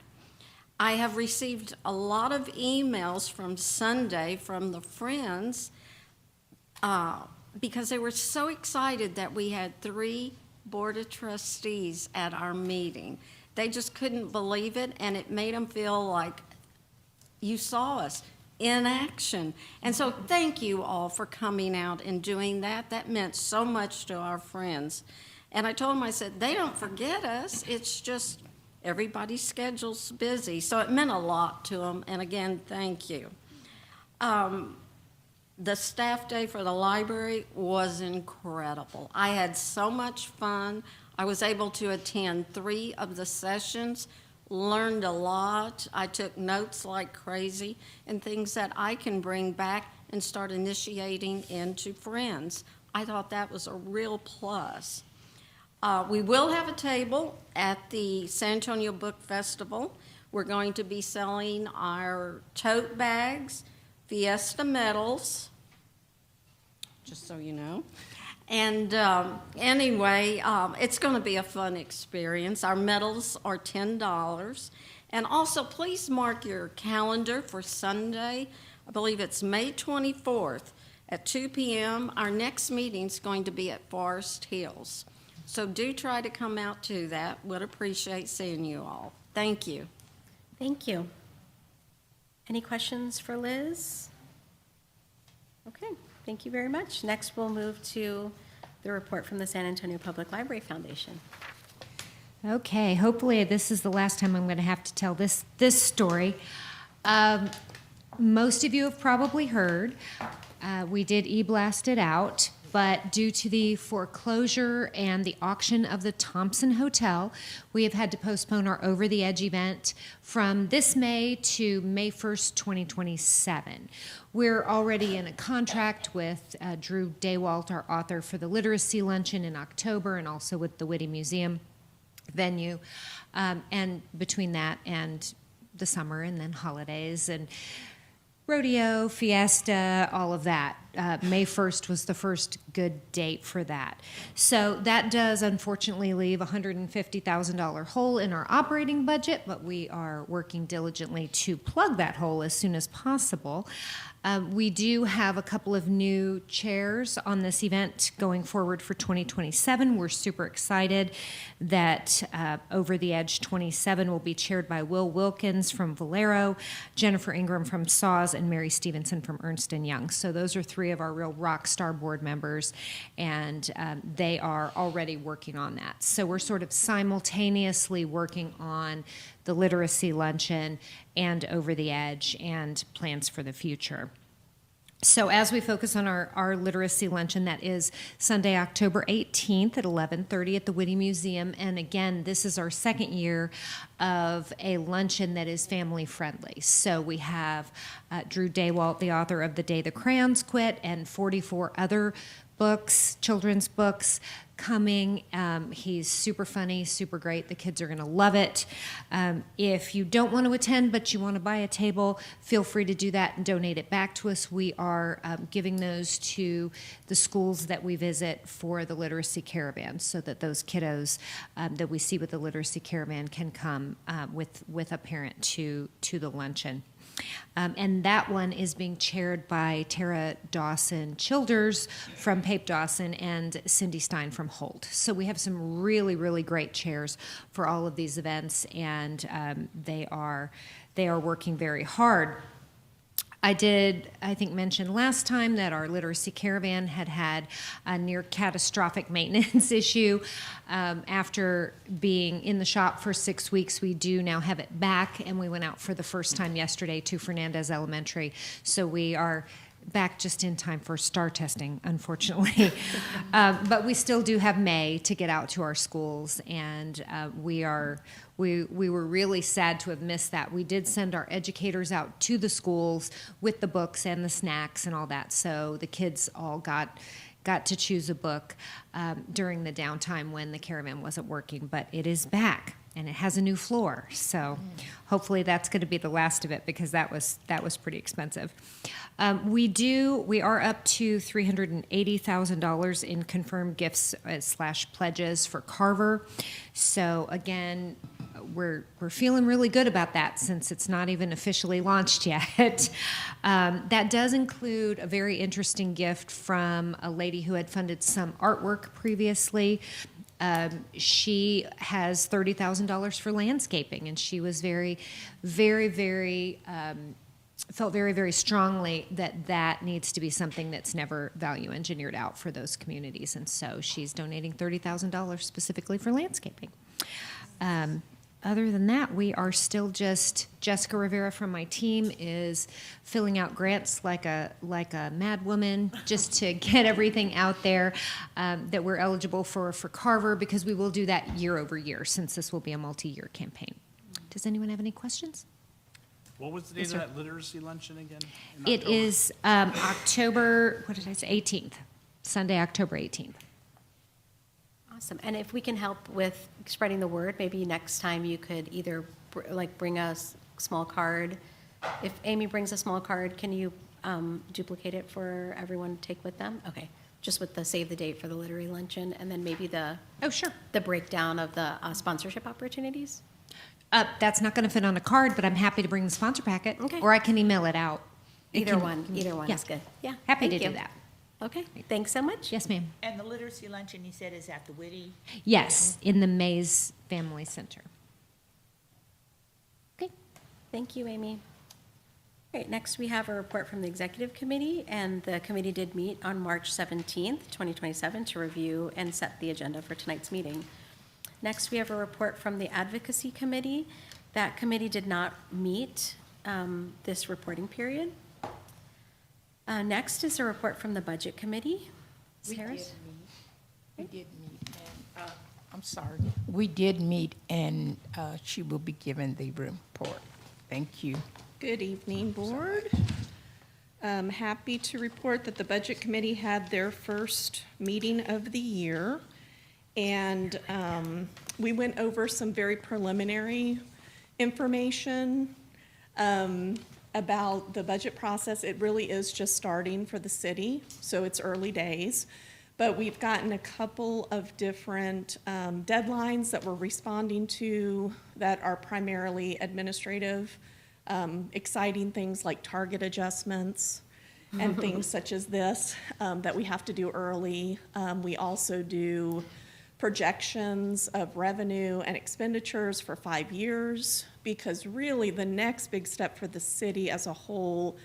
I have received a lot of emails from Sunday from the Friends because they were so excited that we had 3 Board of Trustees at our meeting. They just couldn't believe it, and it made them feel like you saw us in action. And so thank you all for coming out and doing that. That meant so much to our Friends. And I told them, I said, they don't forget us. It's just everybody's schedule's busy. So it meant a lot to them. And again, thank you. The staff day for the library was incredible. I had so much fun. I was able to attend 3 of the sessions, learned a lot. I took notes like crazy and things that I can bring back and start initiating into Friends. I thought that was a real plus. We will have a table at the San Antonio Book Festival. We're going to be selling our tote bags, Fiesta medals, just so you know, And anyway, it's going to be a fun experience. Our medals are $10. And also, please mark your calendar for Sunday. I believe it's May 24th at 2 p.m. Our next meeting is going to be at Forest Hills. So do try to come out to that. Would appreciate seeing you all. Thank you. Thank you. Any questions for Liz? Okay, thank you very much. Next, we'll move to the report from the San Antonio Public Library Foundation. Okay, hopefully this is the last time I'm going to have to tell this story. Most of you have probably heard, we did e-blast it out, but due to the foreclosure and the auction of the Thompson Hotel, we have had to postpone our Over the Edge event from this May to May 1st, 2027. We're already in a contract with Drew Daywalt, our author, for the Literacy Luncheon in October, and also with the Whitty Museum venue. And between that and the summer and then holidays and rodeo, fiesta, all of that. May 1st was the first good date for that. So that does unfortunately leave a $150,000 hole in our operating budget, but we are working diligently to plug that hole as soon as possible. We do have a couple of new chairs on this event going forward for 2027. We're super excited that Over the Edge 27 will be chaired by Will Wilkins from Valero, Jennifer Ingram from Saws, and Mary Stevenson from Ernst & Young. So those are three of our real rock star board members, and they are already working on that. So we're sort of simultaneously working on the Literacy Luncheon and Over the Edge and plans for the future. So as we focus on our Literacy Luncheon, that is Sunday, October 18th at 11:30 at the Whitty Museum. And again, this is our second year of a luncheon that is family friendly. So we have Drew Daywalt, the author of The Day the Crayons Quit, and 44 other books, children's books, coming. He's super funny, super great. The kids are going to love it. If you don't want to attend, but you want to buy a table, feel free to do that and donate it back to us. We are giving those to the schools that we visit for the Literacy Caravan, so that those kiddos that we see with the Literacy Caravan can come with a parent to the luncheon. And that one is being chaired by Tara Dawson Childers from Pape Dawson and Cindy Stein from Holt. So we have some really, really great chairs for all of these events, and they are working very hard. I did, I think, mention last time that our Literacy Caravan had a near catastrophic maintenance issue. After being in the shop for 6 weeks, we do now have it back, and we went out for the first time yesterday to Fernandez Elementary. So we are back just in time for STAR testing, unfortunately. But we still do have May to get out to our schools, and we were really sad to have missed that. We did send our educators out to the schools with the books and the snacks and all that, so the kids all got to choose a book during the downtime when the caravan wasn't working. But it is back, and it has a new floor, so hopefully that's going to be the last of it, because that was pretty expensive. We are up to $380,000 in confirmed gifts / pledges for Carver. So again, we're feeling really good about that, since it's not even officially launched yet. That does include a very interesting gift from a lady who had funded some artwork previously. She has $30,000 for landscaping, and she was very, very, very felt very, very strongly that needs to be something that's never value engineered out for those communities, and so she's donating $30,000 specifically for landscaping. Other than that, we are still just, Jessica Rivera from my team is filling out grants like a mad woman, just to get everything out there that we're eligible for Carver, because we will do that year over year, since this will be a multi-year campaign. Does anyone have any questions? What was the date of that literacy luncheon again? It is October, 18th, Sunday, October 18th. Awesome. And if we can help with spreading the word, maybe next time you could either bring a small card. If Amy brings a small card, can you duplicate it for everyone to take with them? Okay. just with the save the date for the literary luncheon, and then maybe Oh, sure. the breakdown of the sponsorship opportunities? That's not going to fit on a card, but I'm happy to bring the sponsor packet. Okay. Or I can email it out. Either one Yeah. is good. Yeah. Happy to thank do you. that. Okay, thanks so much. Yes, ma'am. And the literacy luncheon, you said, is at the Whitty? Yes, in the Mays Family Center. Okay, thank you, Amy. All right, next we have a report from the Executive Committee, and the committee did meet on March 17th, 2027, to review and set the agenda for tonight's meeting. Next, we have a report from the Advocacy Committee. That committee did not meet this reporting period. Next is a report from the Budget Committee. Ms. Harris? We did meet, and, I'm sorry, we did meet, and she will be given the report. Thank you. Good evening, Board. I'm happy to report that the Budget Committee had their first meeting of the year, and we went over some very preliminary information about the budget process. It really is just starting for the city, so it's early days. But we've gotten a couple of different deadlines that we're responding to that are primarily administrative, exciting things like target adjustments and things such as this that we have to do early. We also do projections of revenue and expenditures for 5 years, because really the next big step for the city as a whole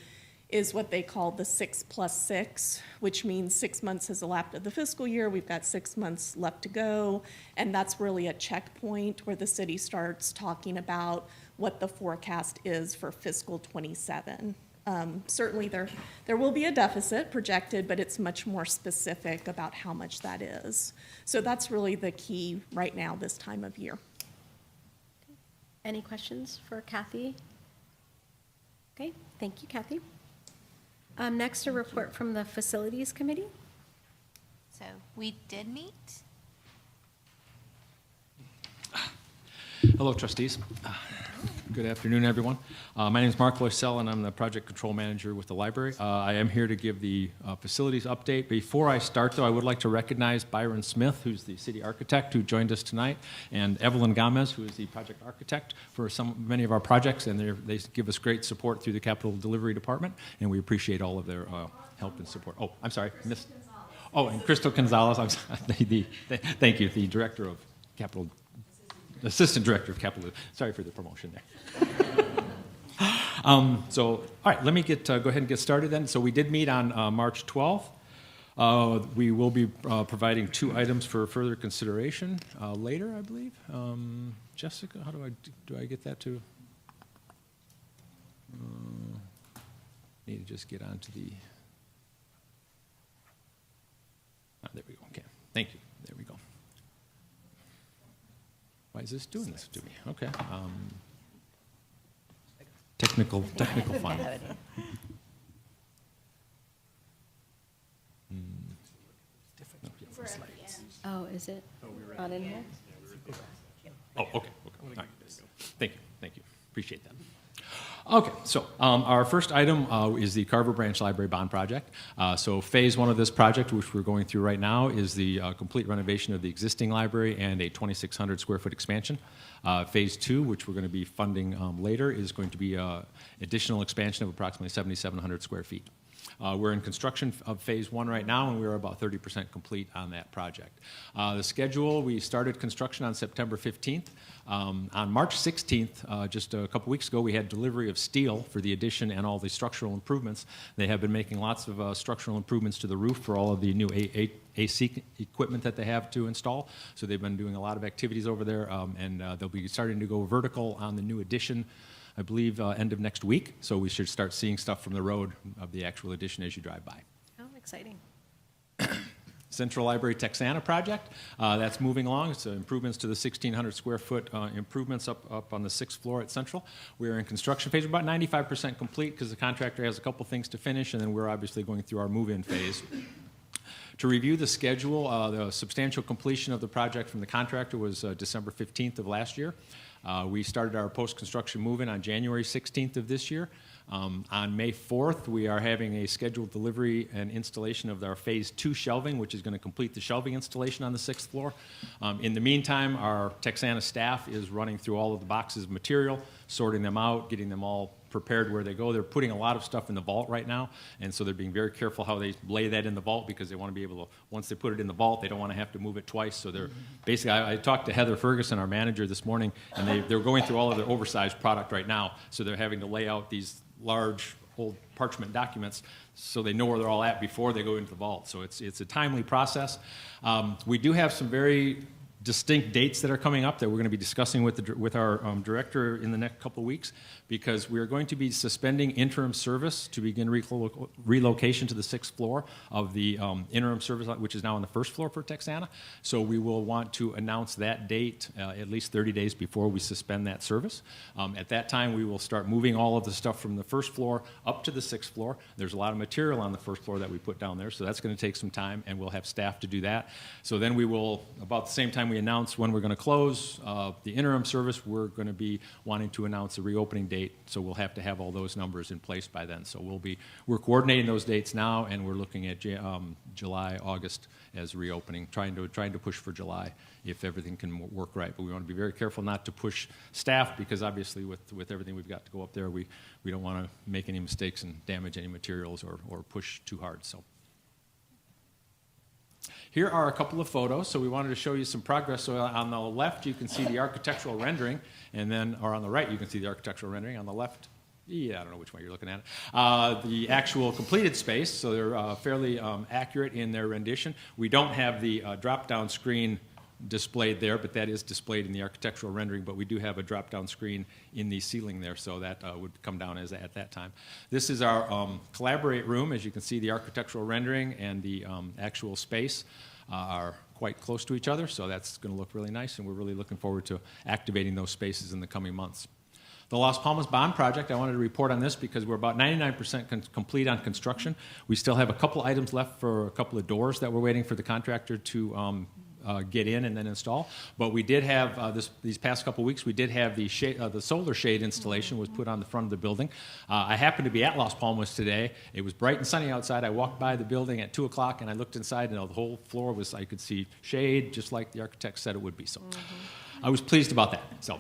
is what they call the 6+6, which means 6 months has elapsed of the fiscal year, we've got 6 months left to go, and that's really a checkpoint where the city starts talking about what the forecast is for fiscal '27. Certainly there will be a deficit projected, but it's much more specific about how much that is. So that's really the key right now this time of year. Any questions for Kathy? Okay, thank you, Kathy. Next, a report from the Facilities Committee. So we did meet. Hello, trustees. Good afternoon, everyone. My name is Mark Loisel, and I'm the project control manager with the library. I am here to give the facilities update. Before I start, though, I would like to recognize Byron Smith, who's the city architect who joined us tonight, and Evelyn Gomez, who is the project architect for many of our projects, and they give us great support through the capital delivery department, and we appreciate all of their help and support. Oh, I'm sorry, Miss. Oh, and Crystal Gonzalez. I'm sorry, thank you, the director of capital. Assistant Director of Capital. Sorry for the promotion there. All right, let me go ahead and get started then. So we did meet on March 12th. We will be providing 2 items for further consideration later, I believe. Jessica, how do I get that to? Need to just get onto the. There we go. Okay, thank you. There we go. Why is this doing this to me? Okay. Technical fun. Oh, is it not in here? Oh, okay. All right. Thank you. Appreciate that. Okay, so our first item is the Carver Branch Library Bond Project. So phase 1 of this project, which we're going through right now, is the complete renovation of the existing library and a 2,600 square foot expansion. Phase 2, which we're going to be funding later, is going to be additional expansion of approximately 7,700 square feet. We're in construction of phase 1 right now, and we're about 30% complete on that project. The schedule, we started construction on September 15th. On March 16th, just a couple weeks ago, we had delivery of steel for the addition and all the structural improvements. They have been making lots of structural improvements to the roof for all of the new AC equipment that they have to install. So they've been doing a lot of activities over there, and they'll be starting to go vertical on the new addition, I believe, end of next week. So we should start seeing stuff from the road of the actual addition as you drive by. Oh, exciting. Central Library Texana project, that's moving along. It's improvements to the 1,600 square foot improvements up on the 6th floor at Central. We're in construction phase. We're about 95% complete because the contractor has a couple things to finish, and then we're obviously going through our move-in phase. To review the schedule, the substantial completion of the project from the contractor was December 15th of last year. We started our post-construction move-in on January 16th of this year. On May 4th, we are having a scheduled delivery and installation of our Phase 2 shelving, which is going to complete the shelving installation on the 6th floor. In the meantime, our Texana staff is running through all of the boxes of material, sorting them out, getting them all prepared where they go. They're putting a lot of stuff in the vault right now, and so they're being very careful how they lay that in the vault because they want to be able to, once they put it in the vault, they don't want to have to move it twice. So they're basically, I talked to Heather Ferguson, our manager, this morning, and they're going through all of their oversized product right now, so they're having to lay out these large old parchment documents so they know where they're all at before they go into the vault. So it's a timely process. We do have some very distinct dates that are coming up that we're going to be discussing with our director in the next couple of weeks, because we are going to be suspending interim service to begin relocation to the 6th floor of the interim service, which is now on the 1st floor for Texana. So we will want to announce that date at least 30 days before we suspend that service. At that time, we will start moving all of the stuff from the 1st floor up to the 6th floor. There's a lot of material on the 1st floor that we put down there, so that's going to take some time, and we'll have staff to do that. So then we will, about the same time we announce when we're going to close the interim service, we're going to be wanting to announce a reopening date. So we'll have to have all those numbers in place by then. So we're coordinating those dates now, and we're looking at July, August as reopening, trying to push for July if everything can work right. But we want to be very careful not to push staff, because obviously with everything we've got to go up there, we don't want to make any mistakes and damage any materials or push too hard. So here are a couple of photos. So we wanted to show you some progress. So on the left, you can see the architectural rendering, and then, or on the right, you can see the architectural rendering. On the left, I don't know which one you're looking at. The actual completed space, so they're fairly accurate in their rendition. We don't have the drop-down screen displayed there, but that is displayed in the architectural rendering, but we do have a drop-down screen in the ceiling there, so that would come down as at that time. This is our collaborate room. As you can see, the architectural rendering and the actual space are quite close to each other, so that's going to look really nice, and we're really looking forward to activating those spaces in the coming months. The Las Palmas Bond project, I wanted to report on this because we're about 99% complete on construction. We still have a couple items left for a couple of doors that we're waiting for the contractor to get in and then install. But we did have, these past couple weeks, we did have the solar shade installation was put on the front of the building. I happened to be at Las Palmas today. It was bright and sunny outside. I walked by the building at 2 o'clock and I looked inside, and the whole floor was, I could see shade just like the architect said it would be. So I was pleased about that. So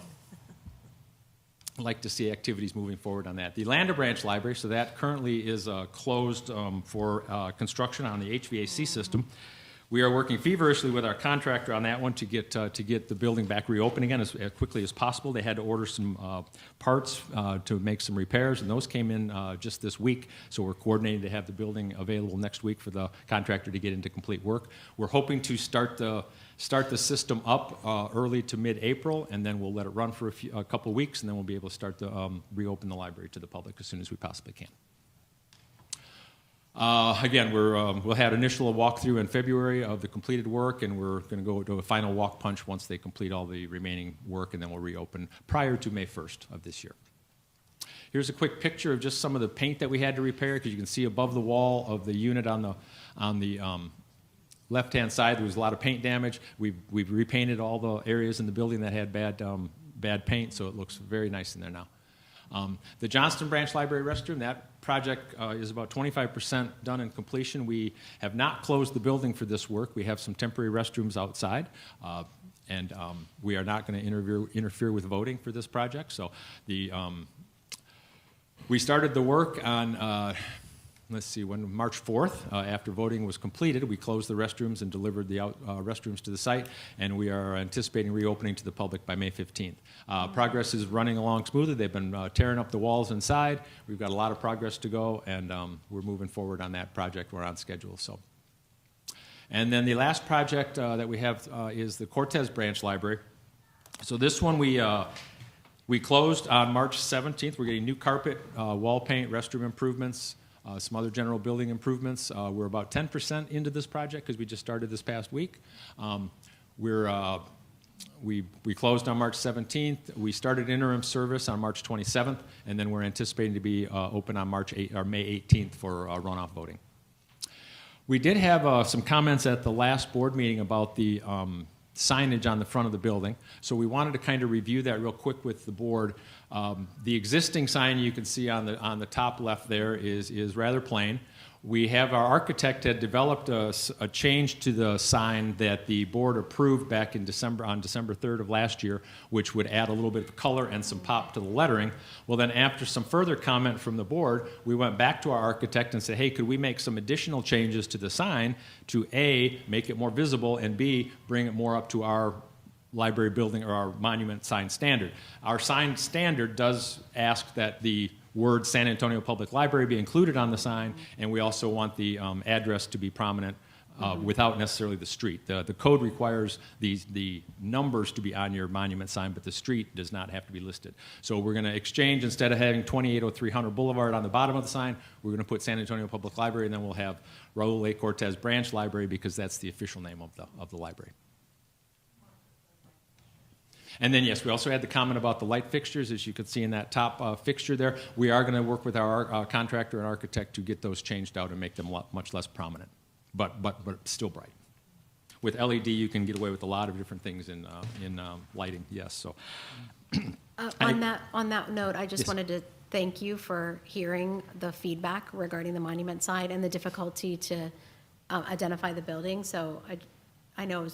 I'd like to see activities moving forward on that. The Lander Branch Library, so that currently is closed for construction on the HVAC system. We are working feverishly with our contractor on that one to get the building back reopened again as quickly as possible. They had to order some parts to make some repairs, and those came in just this week. So we're coordinating to have the building available next week for the contractor to get into complete work. We're hoping to start the system up early to mid-April, and then we'll let it run for a couple weeks, and then we'll be able to start to reopen the library to the public as soon as we possibly can. Again, we'll have initial walkthrough in February of the completed work, and we're going to go to a final walk punch once they complete all the remaining work, and then we'll reopen prior to May 1st of this year. Here's a quick picture of just some of the paint that we had to repair, because you can see above the wall of the unit on the left-hand side there was a lot of paint damage. We've repainted all the areas in the building that had bad paint, so it looks very nice in there now. The Johnston Branch Library restroom, that project is about 25% done in completion. We have not closed the building for this work. We have some temporary restrooms outside, and we are not going to interfere with voting for this project. So we started the work on when March 4th, after voting was completed, we closed the restrooms and delivered the restrooms to the site, and we are anticipating reopening to the public by May 15th. Progress is running along smoothly. They've been tearing up the walls inside. We've got a lot of progress to go, and we're moving forward on that project. We're on schedule. So, and then the last project that we have is the Cortez Branch Library. So this one we closed on March 17th. We're getting new carpet, wall paint, restroom improvements, some other general building improvements. We're about 10% into this project because we just started this past week. We closed on March 17th. We started interim service on March 27th, and then we're anticipating to be open on May 18th for runoff voting. We did have some comments at the last board meeting about the signage on the front of the building. So we wanted to kind of review that real quick with the board. The existing sign you can see on the top left there is rather plain. We have our architect had developed a change to the sign that the board approved back in on December 3rd of last year, which would add a little bit of color and some pop to the lettering. Well, then after some further comment from the board, we went back to our architect and said, hey, could we make some additional changes to the sign to A, make it more visible, and B, bring it more up to our library building or our monument sign standard. Our sign standard does ask that the word San Antonio Public Library be included on the sign, and we also want the address to be prominent without necessarily the street. The code requires the numbers to be on your monument sign, but the street does not have to be listed. So we're going to exchange, instead of having 2803 Hunter Boulevard on the bottom of the sign, we're going to put San Antonio Public Library, and then we'll have Raul A. Cortez Branch Library because that's the official name of the library. And then, yes, we also had the comment about the light fixtures, as you can see in that top fixture there. We are going to work with our contractor and architect to get those changed out and make them much less prominent, but still bright. With LED, you can get away with a lot of different things in lighting, yes. So, On that note, I just Yes. wanted to thank you for hearing the feedback regarding the monument side and the difficulty to identify the building. So I know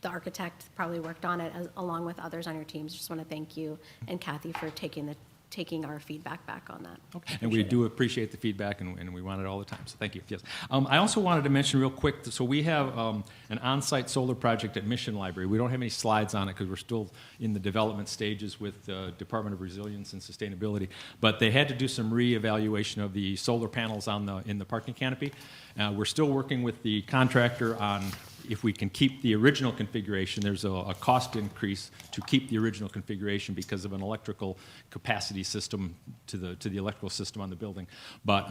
the architect probably worked on it along with others on your teams. Just want to thank you and Kathy for taking our feedback back on that. Okay. And we do appreciate the feedback, and we want it all the time, so thank you. Yes. I also wanted to mention real quick, so we have an on-site solar project at Mission Library. We don't have any slides on it because we're still in the development stages with the Department of Resilience and Sustainability, but they had to do some re-evaluation of the solar panels in the parking canopy. We're still working with the contractor on if we can keep the original configuration. There's a cost increase to keep the original configuration because of an electrical capacity system to the electrical system on the building. But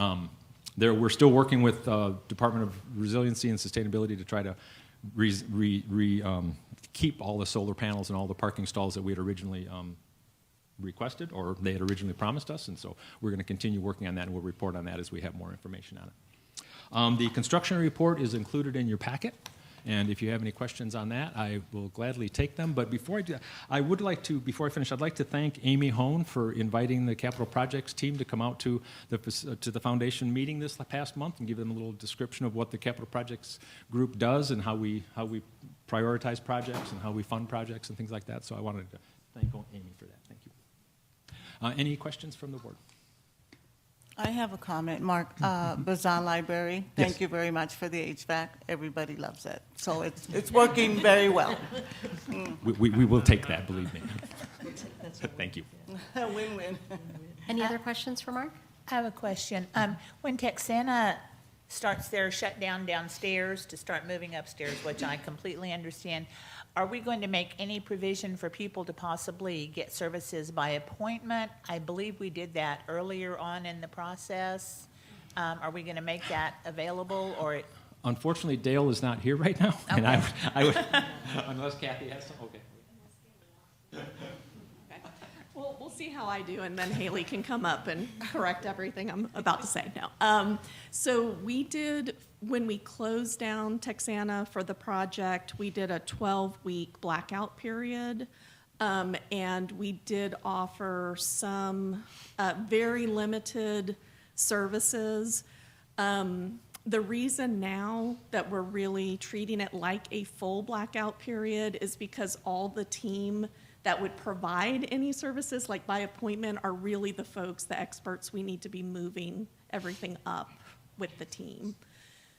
we're still working with Department of Resiliency and Sustainability to try to keep all the solar panels and all the parking stalls that we had originally requested or they had originally promised us. And so we're going to continue working on that, and we'll report on that as we have more information on it. The construction report is included in your packet. And if you have any questions on that, I will gladly take them. But before I do that, before I finish, I'd like to thank Amy Hone for inviting the capital projects team to come out to the foundation meeting this past month and give them a little description of what the capital projects group does and how we prioritize projects and how we fund projects and things like that. So I wanted to thank Amy for that. Thank you. Any questions from the board? I have a comment, Mark. Bazan Library, thank you very much for the HVAC. Everybody loves it. So it's working very well. We will take that, believe me. Thank you. Win-win. Any other questions for Mark? I have a question. When Texana starts their shutdown downstairs to start moving upstairs, which I completely understand, are we going to make any provision for people to possibly get services by appointment? I believe we did that earlier on in the process. Are we going to make that available, or? Unfortunately, Dale is not here right now, Okay. and I would unless Kathy has some. Okay. Well, we'll see how I do, and then Haley can come up and correct everything I'm about to say now. So we did, when we closed down Texana for the project, we did a 12-week blackout period, and we did offer some very limited services. The reason now that we're really treating it like a full blackout period is because all the team that would provide any services, like by appointment, are really the folks, the experts we need to be moving everything up with the team.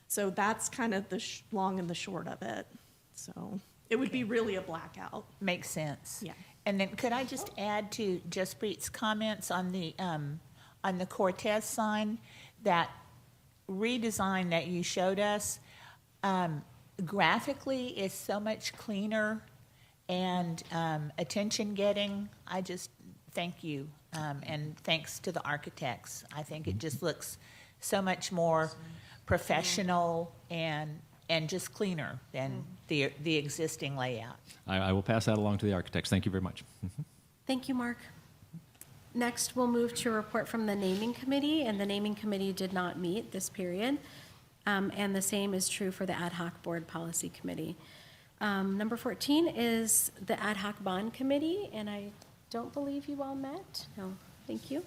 So that's kind of the long and the short of it. So it would be really a blackout. Makes sense. Yeah. And then could I just add to Jaspreet's comments on the Cortez sign, that redesign that you showed us, graphically is so much cleaner and attention-getting. I just thank you, and thanks to the architects. I think it just looks so much more professional and just cleaner than the existing layout. I will pass that along to the architects. Thank you very much. Thank you, Mark. Next, we'll move to a report from the naming committee, and the naming committee did not meet this period. And the same is true for the ad hoc board policy committee. Number 14 is the Ad hoc Bond Committee, and I don't believe you all met. No, thank you.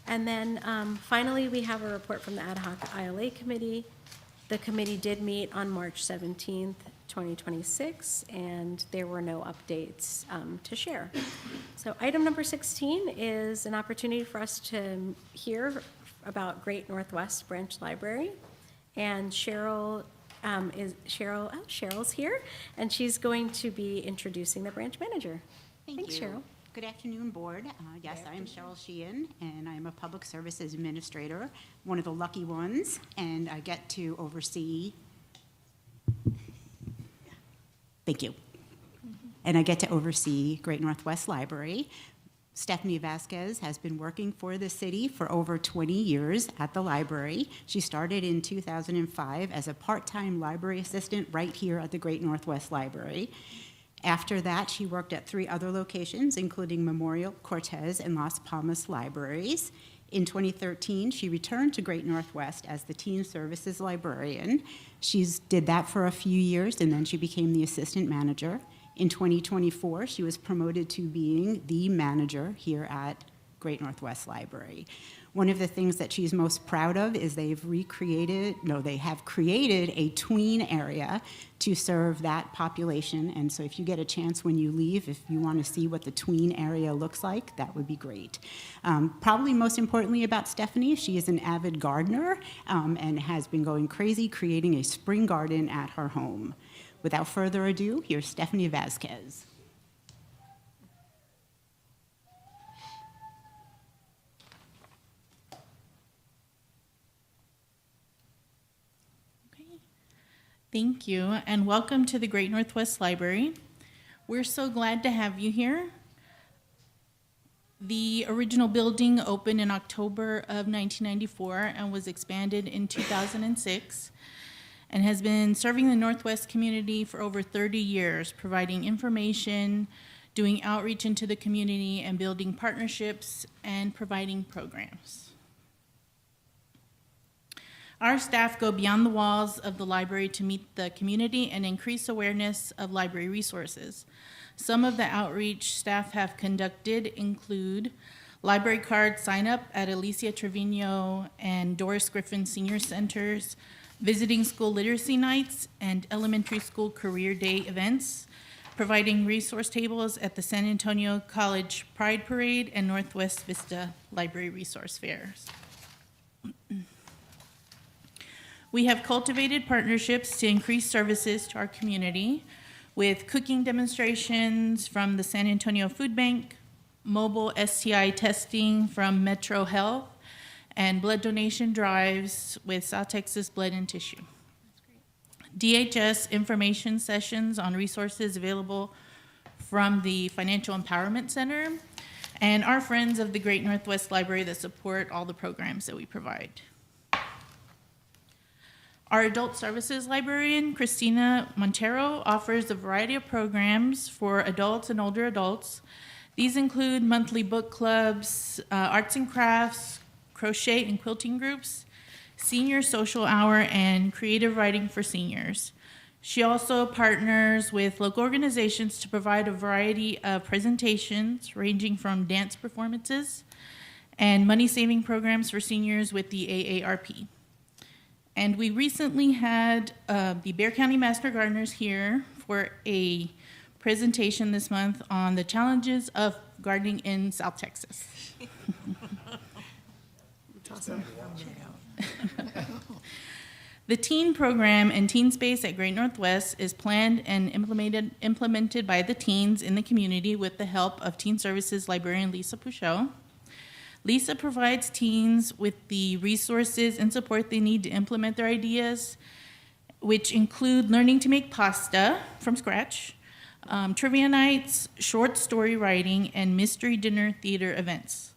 And then finally, we have a report from the Ad hoc ILA Committee. The committee did meet on March 17th, 2026, and there were no updates to share. So item number 16 is an opportunity for us to hear about Great Northwest Branch Library. And Cheryl's here, and she's going to be introducing the branch manager. Thanks, Cheryl. Good afternoon, Board. Yes, I am Cheryl Sheehan, and I am a Public Services Administrator, one of the lucky ones, and I get to oversee, thank you, and I get to oversee Great Northwest Library. Stephanie Vasquez has been working for the city for over 20 years at the library. She started in 2005 as a part-time library assistant right here at the Great Northwest Library. After that, she worked at 3 other locations, including Memorial, Cortez, and Las Palmas libraries. In 2013, she returned to Great Northwest as the Teen Services Librarian. She did that for a few years, and then she became the assistant manager. In 2024, she was promoted to being the manager here at Great Northwest Library. One of the things that she's most proud of is they have created a tween area to serve that population. And so if you get a chance when you leave, if you want to see what the tween area looks like, that would be great. Probably most importantly about Stephanie, she is an avid gardener and has been going crazy creating a spring garden at her home. Without further ado, here's Stephanie Vasquez. Thank you, and welcome to the Great Northwest Library. We're so glad to have you here. The original building opened in October of 1994 and was expanded in 2006 and has been serving the Northwest community for over 30 years, providing information, doing outreach into the community, and building partnerships and providing programs. Our staff go beyond the walls of the library to meet the community and increase awareness of library resources. Some of the outreach staff have conducted include library card sign-up at Alicia Trevino and Doris Griffin Senior Centers, visiting school literacy nights and elementary school career day events, providing resource tables at the San Antonio College Pride Parade and Northwest Vista Library Resource Fairs. We have cultivated partnerships to increase services to our community with cooking demonstrations from the San Antonio Food Bank, mobile STI testing from Metro Health, and blood donation drives with South Texas Blood and Tissue. DHS information sessions on resources available from the Financial Empowerment Center, and our friends of the Great Northwest Library that support all the programs that we provide. Our adult services librarian, Christina Montero, offers a variety of programs for adults and older adults. These include monthly book clubs, arts and crafts, crochet and quilting groups, senior social hour, and creative writing for seniors. She also partners with local organizations to provide a variety of presentations ranging from dance performances and money-saving programs for seniors with the AARP. And we recently had the Bexar County Master Gardeners here for a presentation this month on the challenges of gardening in South Texas. Awesome. The teen program and teen space at Great Northwest is planned and implemented by the teens in the community with the help of Teen Services librarian Lisa Puchot. Lisa provides teens with the resources and support they need to implement their ideas, which include learning to make pasta from scratch, trivia nights, short story writing, and mystery dinner theater events.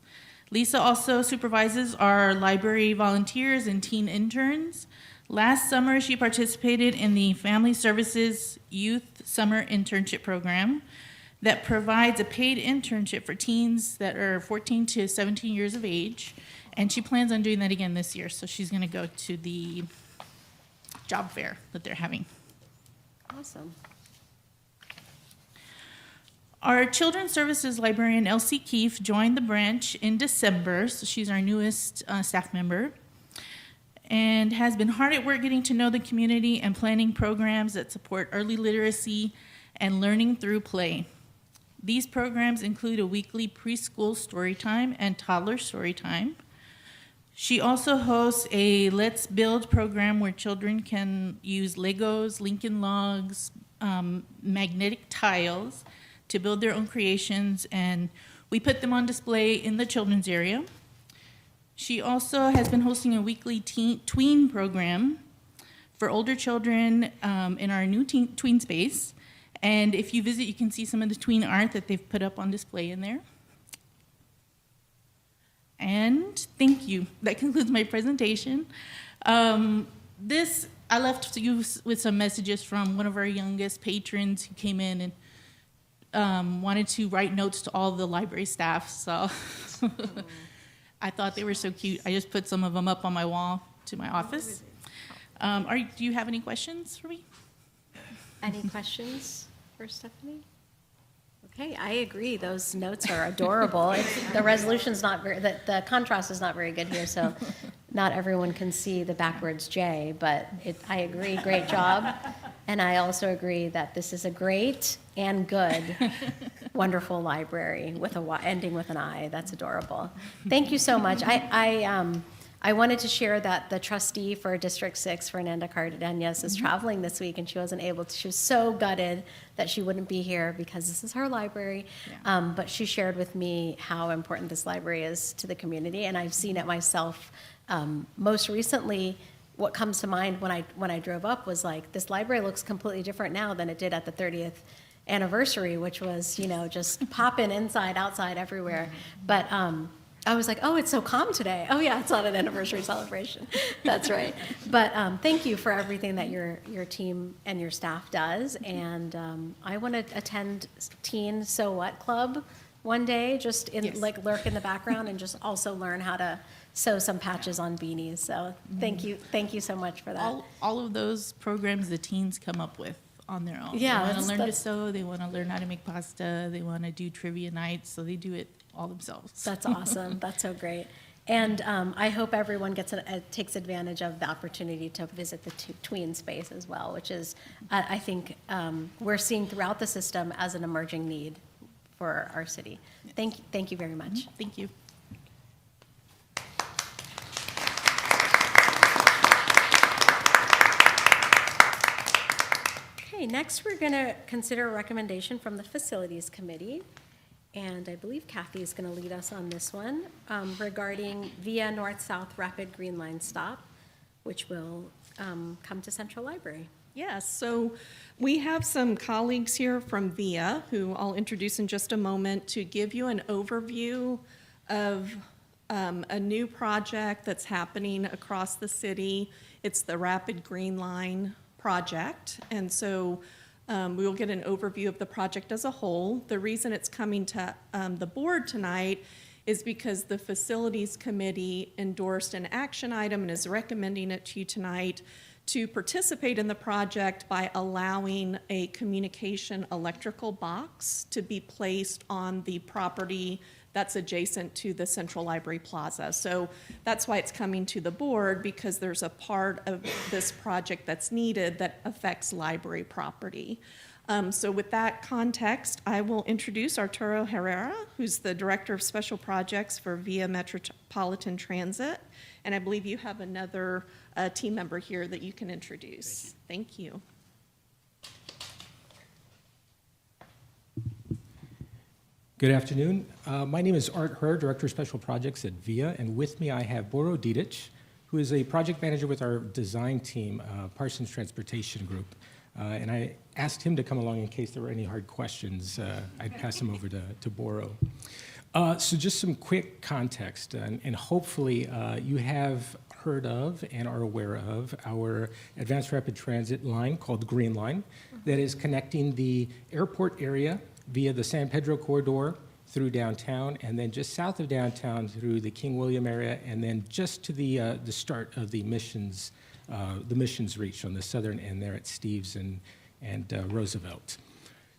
Lisa also supervises our library volunteers and teen interns. Last summer, she participated in the Family Services Youth Summer Internship Program that provides a paid internship for teens that are 14 to 17 years of age, and she plans on doing that again this year, so she's going to go to the job fair that they're having. Awesome. Our Children's Services librarian, Elsie Keefe, joined the branch in December, so she's our newest staff member, and has been hard at work getting to know the community and planning programs that support early literacy and learning through play. These programs include a weekly preschool story time and toddler story time. She also hosts a Let's Build program where children can use Legos, Lincoln Logs, magnetic tiles to build their own creations, and we put them on display in the children's area. She also has been hosting a weekly tween program for older children in our new tween space. And if you visit, you can see some of the tween art that they've put up on display in there. And thank you. That concludes my presentation. I left you with some messages from one of our youngest patrons who came in and wanted to write notes to all the library staff. So I thought they were so cute. I just put some of them up on my wall to my office. Do you have any questions for me? Any questions for Stephanie? Okay, I agree. Those notes are adorable. The resolution's not very, the contrast is not very good here, so not everyone can see the backwards J, but I agree, great job. And I also agree that this is a great and good, wonderful library with ending with an I. That's adorable. Thank you so much. I wanted to share that the trustee for District 6, Fernanda Cardenas, is traveling this week, and she wasn't able to. She was so gutted that she wouldn't be here because this is her library. Yeah. But she shared with me how important this library is to the community, and I've seen it myself. Most recently, what comes to mind when I drove up was like, this library looks completely different now than it did at the 30th anniversary, which was, just popping inside, outside, everywhere. But I was like, oh, it's so calm today. Oh yeah, it's not an anniversary celebration. That's right. But thank you for everything that your team and your staff does. And I want to attend Teen So What Club one day, just lurk in the background and just also learn how to sew some patches on beanies. So thank you so much for that. All of those programs the teens come up with on their own. Yeah, they want to learn to sew. They want to learn how to make pasta. They want to do trivia nights. So they do it all themselves. That's awesome. That's so great. And I hope everyone takes advantage of the opportunity to visit the tween space as well, which is, I think, we're seeing throughout the system as an emerging need for our city. Thank you very much. Thank you. Okay, next we're going to consider a recommendation from the Facilities Committee. And I believe Kathy is going to lead us on this one regarding Via North-South Rapid Green Line Stop, which will come to Central Library. Yes, so we have some colleagues here from VIA who I'll introduce in just a moment to give you an overview of a new project that's happening across the city. It's the Rapid Green Line project, and so we will get an overview of the project as a whole. The reason it's coming to the board tonight is because the Facilities Committee endorsed an action item and is recommending it to you tonight to participate in the project by allowing a communication electrical box to be placed on the property that's adjacent to the Central Library Plaza. So that's why it's coming to the board, because there's a part of this project that's needed that affects library property. So with that context, I will introduce Arturo Herrera, who's the Director of Special Projects for Via Metropolitan Transit. And I believe you have another team member here that you can introduce. Thank you. Good afternoon. My name is Art Herr, Director of Special Projects at VIA, and with me I have Boro Didic, who is a project manager with our design team, Parsons Transportation Group. And I asked him to come along in case there were any hard questions. I'd pass them over to Boro. So just some quick context, and hopefully you have heard of and are aware of our advanced rapid transit line called Green Line that is connecting the airport area via the San Pedro corridor through downtown, and then just south of downtown through the King William area, and then just to the start of the Missions Reach on the southern end there at Steves and Roosevelt.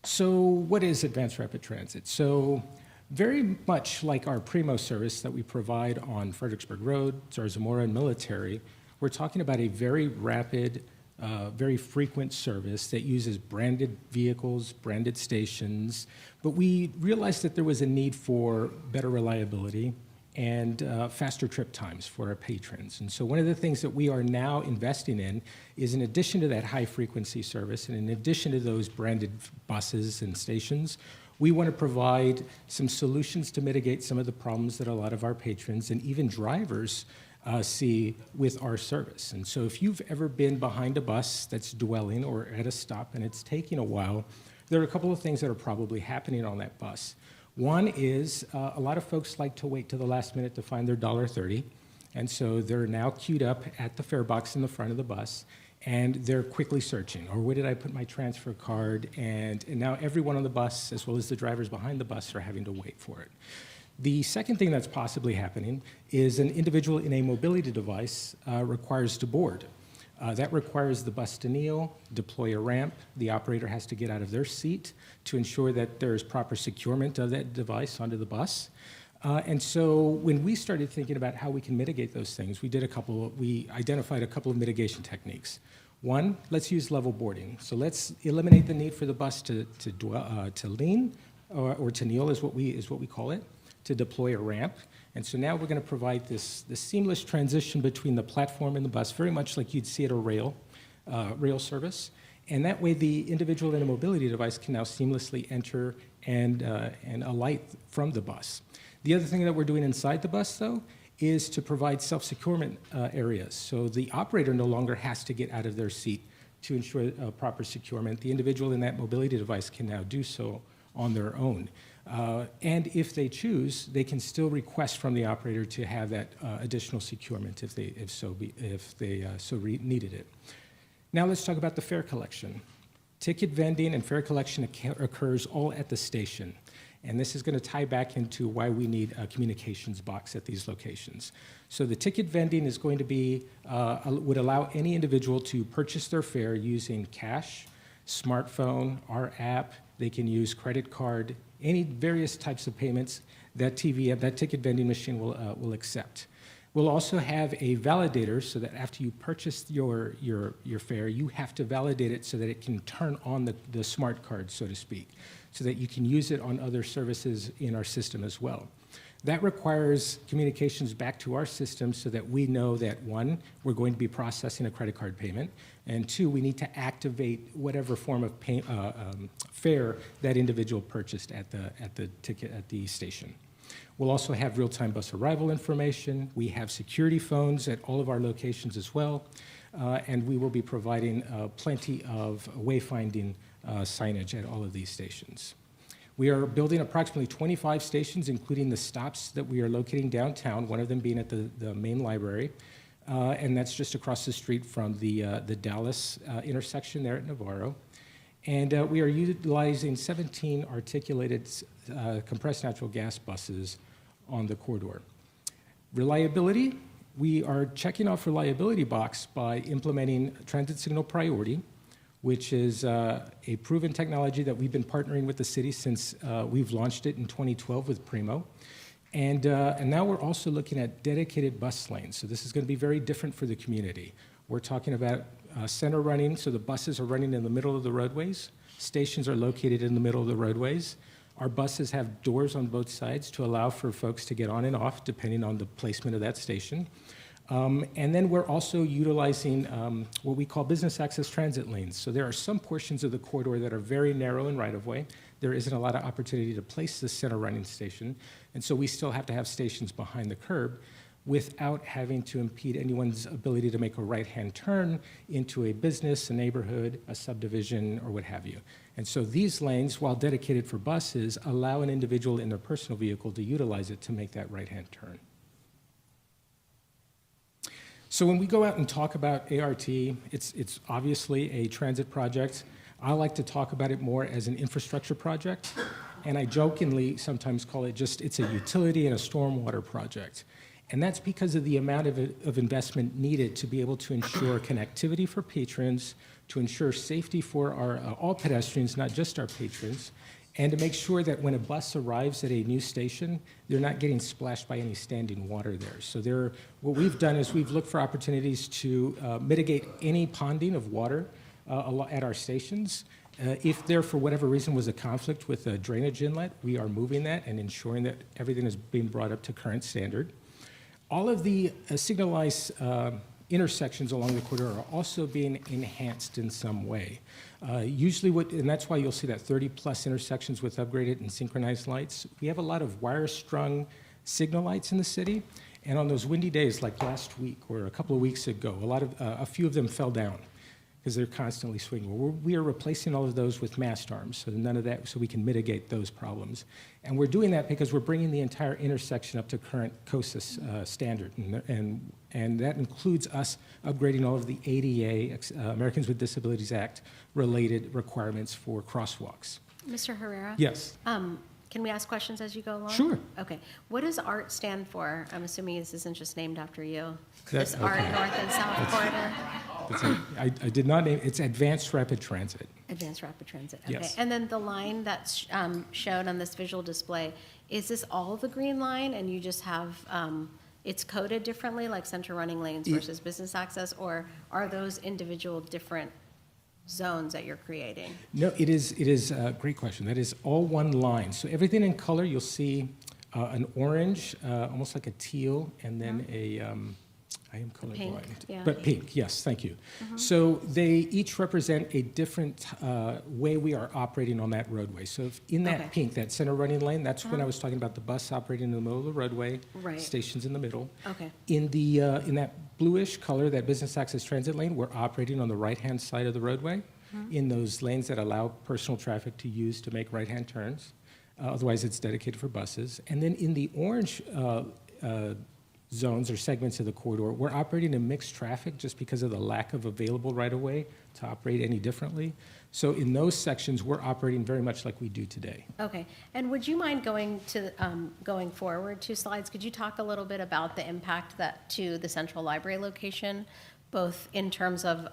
So what is Advanced Rapid Transit? So very much like our Primo service that we provide on Fredericksburg Road, Zarzamora, and Military, we're talking about a very rapid, very frequent service that uses branded vehicles, branded stations, but we realized that there was a need for better reliability and faster trip times for our patrons. And so one of the things that we are now investing in is, in addition to that high-frequency service, and in addition to those branded buses and stations, we want to provide some solutions to mitigate some of the problems that a lot of our patrons and even drivers see with our service. And so if you've ever been behind a bus that's dwelling or at a stop and it's taking a while, there are a couple of things that are probably happening on that bus. One is a lot of folks like to wait to the last minute to find their $1.30, and so they're now queued up at the fare box in the front of the bus, and they're quickly searching, or where did I put my transfer card? And now everyone on the bus, as well as the drivers behind the bus, are having to wait for it. The second thing that's possibly happening is an individual in a mobility device requires to board. That requires the bus to kneel, deploy a ramp. The operator has to get out of their seat to ensure that there is proper securement of that device onto the bus. And so when we started thinking about how we can mitigate those things, we identified a couple of mitigation techniques. One, let's use level boarding. So let's eliminate the need for the bus to lean, or to kneel is what we call it, to deploy a ramp. And so now we're going to provide this seamless transition between the platform and the bus, very much like you'd see at a rail service. And that way the individual in a mobility device can now seamlessly enter and alight from the bus. The other thing that we're doing inside the bus, though, is to provide self-securement areas. So the operator no longer has to get out of their seat to ensure proper securement. The individual in that mobility device can now do so on their own. And if they choose, they can still request from the operator to have that additional securement if they needed it. Now let's talk about the fare collection. Ticket vending and fare collection occurs all at the station. And this is going to tie back into why we need a communications box at these locations. So the ticket vending is going to be, would allow any individual to purchase their fare using cash, smartphone, our app. They can use credit card, any various types of payments that ticket vending machine will accept. We'll also have a validator so that after you purchase your fare, you have to validate it so that it can turn on the smart card, so to speak, so that you can use it on other services in our system as well. That requires communications back to our system so that we know that, one, we're going to be processing a credit card payment, and two, we need to activate whatever form of fare that individual purchased at the station. We'll also have real-time bus arrival information. We have security phones at all of our locations as well, and we will be providing plenty of wayfinding signage at all of these stations. We are building approximately 25 stations, including the stops that we are locating downtown, one of them being at the main library, and that's just across the street from the Dallas intersection there at Navarro. And we are utilizing 17 articulated compressed natural gas buses on the corridor. Reliability, we are checking off reliability box by implementing transit signal priority, which is a proven technology that we've been partnering with the city since we've launched it in 2012 with Primo. And now we're also looking at dedicated bus lanes. So this is going to be very different for the community. We're talking about center running, so the buses are running in the middle of the roadways. Stations are located in the middle of the roadways. Our buses have doors on both sides to allow for folks to get on and off depending on the placement of that station. And then we're also utilizing what we call business access transit lanes. So there are some portions of the corridor that are very narrow and right-of-way. There isn't a lot of opportunity to place the center running station, and so we still have to have stations behind the curb without having to impede anyone's ability to make a right-hand turn into a business, a neighborhood, a subdivision, or what have you. And so these lanes, while dedicated for buses, allow an individual in their personal vehicle to utilize it to make that right-hand turn. So when we go out and talk about ART, it's obviously a transit project. I like to talk about it more as an infrastructure project, and I jokingly sometimes call it it's a utility and a stormwater project. And that's because of the amount of investment needed to be able to ensure connectivity for patrons, to ensure safety for our all pedestrians, not just our patrons, and to make sure that when a bus arrives at a new station, they're not getting splashed by any standing water there. So what we've done is we've looked for opportunities to mitigate any ponding of water at our stations. If there, for whatever reason, was a conflict with a drainage inlet, we are moving that and ensuring that everything is being brought up to current standard. All of the signalized intersections along the corridor are also being enhanced in some way. Usually and that's why you'll see that 30+ intersections with upgraded and synchronized lights. We have a lot of wire-strung signal lights in the city, and on those windy days like last week or a couple of weeks ago, a few of them fell down because they're constantly swinging. Well, we are replacing all of those with mast arms, so none of that, so we can mitigate those problems. And we're doing that because we're bringing the entire intersection up to current COSA standard, and that includes us upgrading all of the ADA, Americans with Disabilities Act, related requirements for crosswalks. Mr. Herrera? Yes. Can we ask questions as you go along? Sure. Okay. What does ART stand for? I'm assuming this isn't just named after you. That's This ART okay. North and South Corridor? I did not name, it's Advanced Rapid Transit. Advanced Rapid Transit, okay. Yes. And then the line that's shown on this visual display, is this all the green line and you just have, it's coded differently, like center running lanes versus business access, or are those individual different zones that you're creating? No, it is a great question. That is all one line. So everything in color, you'll see an orange, almost like a teal, and then I am colorblind. Pink, yeah. But pink, yes, thank you. So they each represent a different way we are operating on that roadway. So if in that pink, that center running lane, that's when I was talking about the bus operating in the middle of the roadway, Right. stations in the middle. Okay. In that bluish color, that business access transit lane, we're operating on the right-hand side of the roadway in those lanes that allow personal traffic to use to make right-hand turns. Otherwise, it's dedicated for buses. And then in the orange zones or segments of the corridor, we're operating in mixed traffic just because of the lack of available right-of-way to operate any differently. So in those sections, we're operating very much like we do today. Okay, and would you mind going forward 2 slides? Could you talk a little bit about the impact to the central library location, both in terms of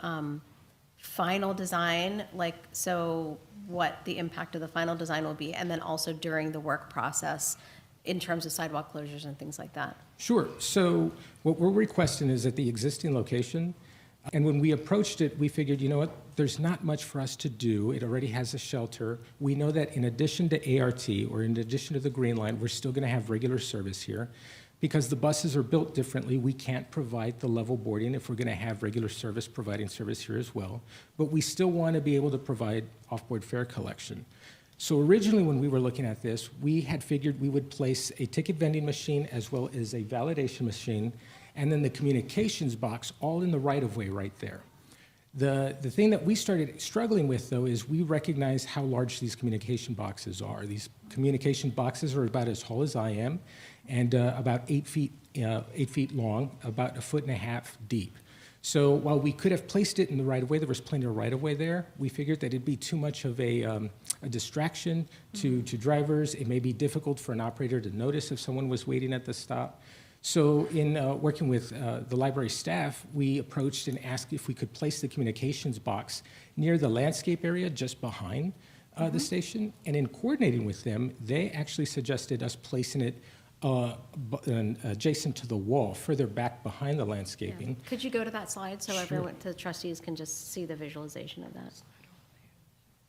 final design, so what the impact of the final design will be, and then also during the work process in terms of sidewalk closures and things like that? Sure. So what we're requesting is at the existing location, and when we approached it, we figured, you know what, there's not much for us to do. It already has a shelter. We know that in addition to ART, or in addition to the Green Line, we're still going to have regular service here. Because the buses are built differently, we can't provide the level boarding if we're going to have regular service providing service here as well. But we still want to be able to provide off-board fare collection. So originally, when we were looking at this, we had figured we would place a ticket vending machine as well as a validation machine, and then the communications box all in the right-of-way right there. The thing that we started struggling with, though, is we recognize how large these communication boxes are. These communication boxes are about as tall as I am, and about 8 feet long, about 1.5 feet deep. So while we could have placed it in the right-of-way, there was plenty of right-of-way there, we figured that it'd be too much of a distraction to drivers. It may be difficult for an operator to notice if someone was waiting at the stop. So in working with the library staff, we approached and asked if we could place the communications box near the landscape area just behind the station. And in coordinating with them, they actually suggested us placing it adjacent to the wall, further back behind the landscaping. Yeah. Could you go to that slide so Sure. everyone, the trustees can just see the visualization of that?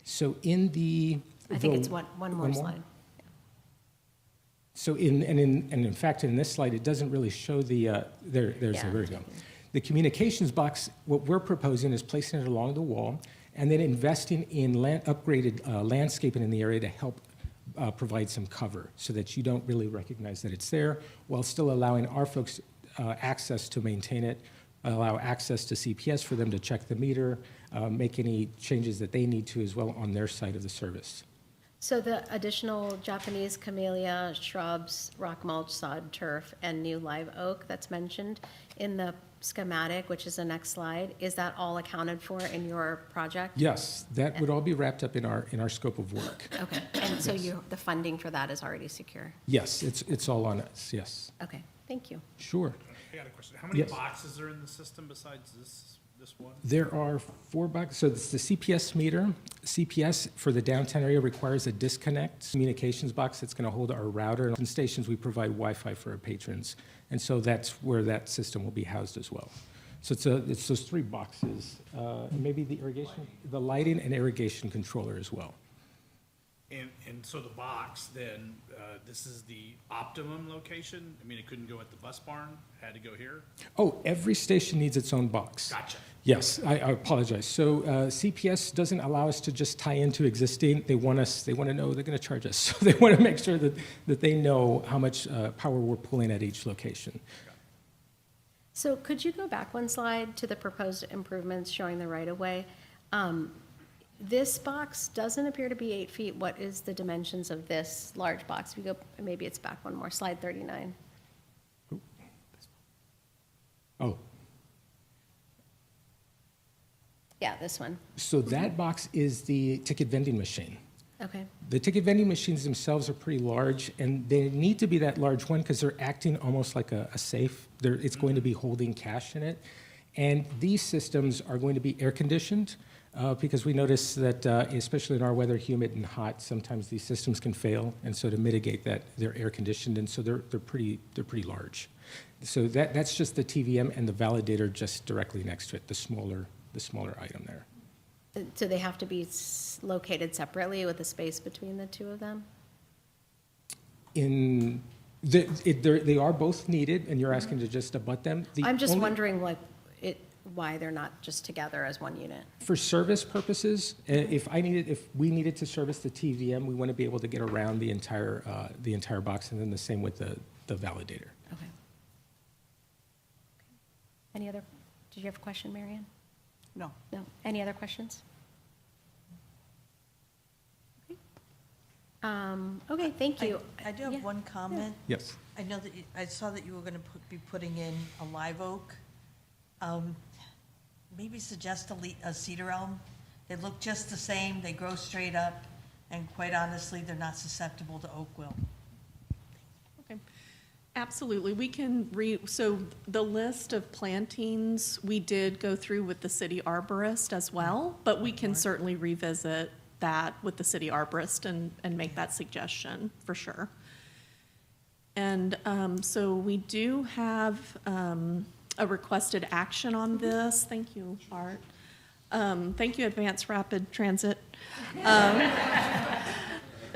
So in the... I think it's one more slide. So in fact, in this slide, it doesn't really show the, there we go. The communications box, what we're proposing is placing it along the wall and then investing in upgraded landscaping in the area to help provide some cover so that you don't really recognize that it's there, while still allowing our folks access to maintain it, allow access to CPS for them to check the meter, make any changes that they need to as well on their side of the service. So the additional Japanese camellia, shrubs, rock mulch, sod, turf, and new live oak that's mentioned in the schematic, which is the next slide, is that all accounted for in your project? Yes, that would all be wrapped up in our scope of work. Okay, and so the funding for that is already secure? Yes, it's all on us, yes. Okay, thank you. Sure. I got a question. How many Yes. boxes are in the system besides this one? There are 4 boxes. So it's the CPS meter. CPS for the downtown area requires a disconnect communications box that's going to hold our router. And in stations, we provide Wi-Fi for our patrons. And so that's where that system will be housed as well. So it's those 3 boxes, maybe the irrigation, the lighting and irrigation controller as well. And so the box, then, this is the optimum location? I mean, it couldn't go at the bus barn, had to go here? Oh, every station needs its own box. Gotcha. Yes, I apologize. So CPS doesn't allow us to just tie into existing. They want to know they're going to charge us. So they want to make sure that they know how much power we're pulling at each location. So could you go back one slide to the proposed improvements showing the right-of-way? This box doesn't appear to be 8 feet. What is the dimensions of this large box? If you go, maybe it's back one more, slide 39. Oh, Yeah, this one. so that box is the ticket vending machine. Okay. The ticket vending machines themselves are pretty large, and they need to be that large, one, because they're acting almost like a safe. It's going to be holding cash in it. And these systems are going to be air-conditioned, because we notice that, especially in our weather, humid and hot, sometimes these systems can fail. And so to mitigate that, they're air-conditioned, and so they're pretty large. So that's just the TVM and the validator just directly next to it, the smaller item there. So they have to be located separately with a space between the two of them? They are both needed, and you're asking to just abut them? I'm just wondering, why they're not just together as one unit? For service purposes, if we needed to service the TVM, we want to be able to get around the entire box, and then the same with the validator. Okay. Did you have a question, Marianne? No. No. Any other questions? Okay, thank you. I do have one comment. Yes. I know that, I saw that you were going to be putting in a live oak. Maybe suggest a cedar elm. They look just the same, they grow straight up, and quite honestly, they're not susceptible to oak wilt. Okay. Absolutely. We can so the list of plantings, we did go through with the city arborist as well, but we can certainly revisit that with the city arborist and make that suggestion for sure. And so we do have a requested action on this. Thank you, Art. Thank you, Advanced Rapid Transit.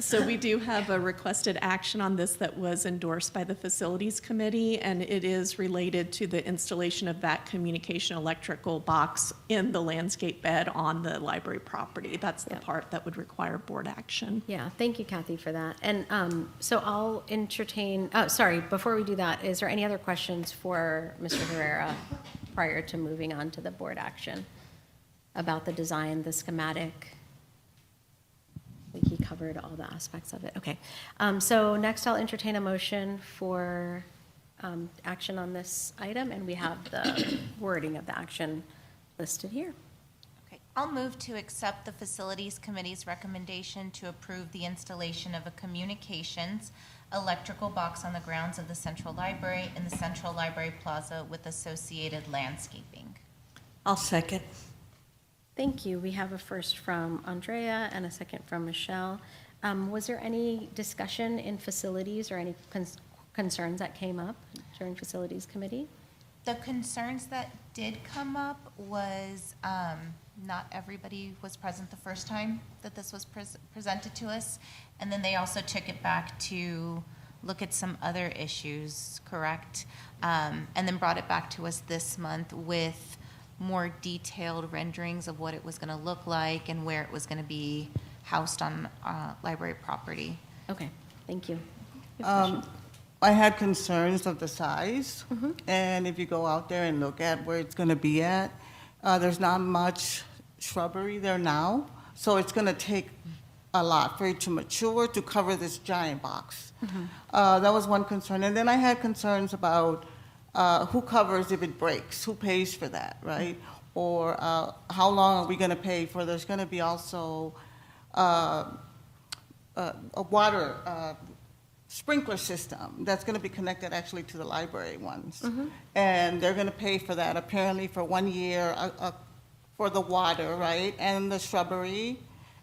So we do have a requested action on this that was endorsed by the Facilities Committee, and it is related to the installation of that communication electrical box in the landscape bed on the library property. That's the part that would require board action. Yeah, thank you, Kathy, for that. And so I'll entertain, before we do that, is there any other questions for Mr. Herrera prior to moving on to the board action about the design, the schematic? I think he covered all the aspects of it. Okay. So next I'll entertain a motion for action on this item, and we have the wording of the action listed here. Okay, I'll move to accept the Facilities Committee's recommendation to approve the installation of a communications electrical box on the grounds of the Central Library in the Central Library Plaza with associated landscaping. I'll second. Thank you. We have a first from Andrea and a second from Michelle. Was there any discussion in facilities or any concerns that came up during Facilities Committee? The concerns that did come up was not everybody was present the first time that this was presented to us. And then they also took it back to look at some other issues, correct? And then brought it back to us this month with more detailed renderings of what it was going to look like and where it was going to be housed on library property. Okay, thank you. I had concerns of the size, and if you go out there and look at where it's going to be at, there's not much shrubbery there now, so it's going to take a lot for it to mature to cover this giant box. That was one concern, and then I had concerns about who covers if it breaks, who pays for that, right? Or how long are we going to pay for? There's going to be also a water sprinkler system that's going to be connected actually to the library ones. And they're going to pay for that apparently for 1 year for the water, right, and the shrubbery.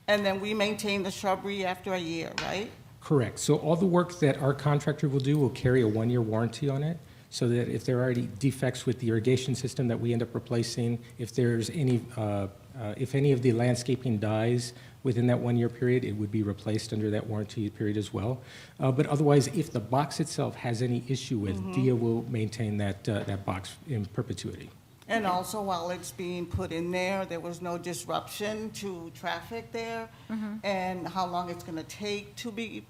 And then we maintain the shrubbery after a year, right? Correct. So all the work that our contractor will do will carry a 1-year warranty on it, so that if there are any defects with the irrigation system that we end up replacing, if there's any, if any of the landscaping dies within that 1-year period, it would be replaced under that warranty period as well. But otherwise, if the box itself has any issue with, DIA will maintain that box in perpetuity. And also, while it's being put in there, there was no disruption to traffic there, and how long it's going to take to be,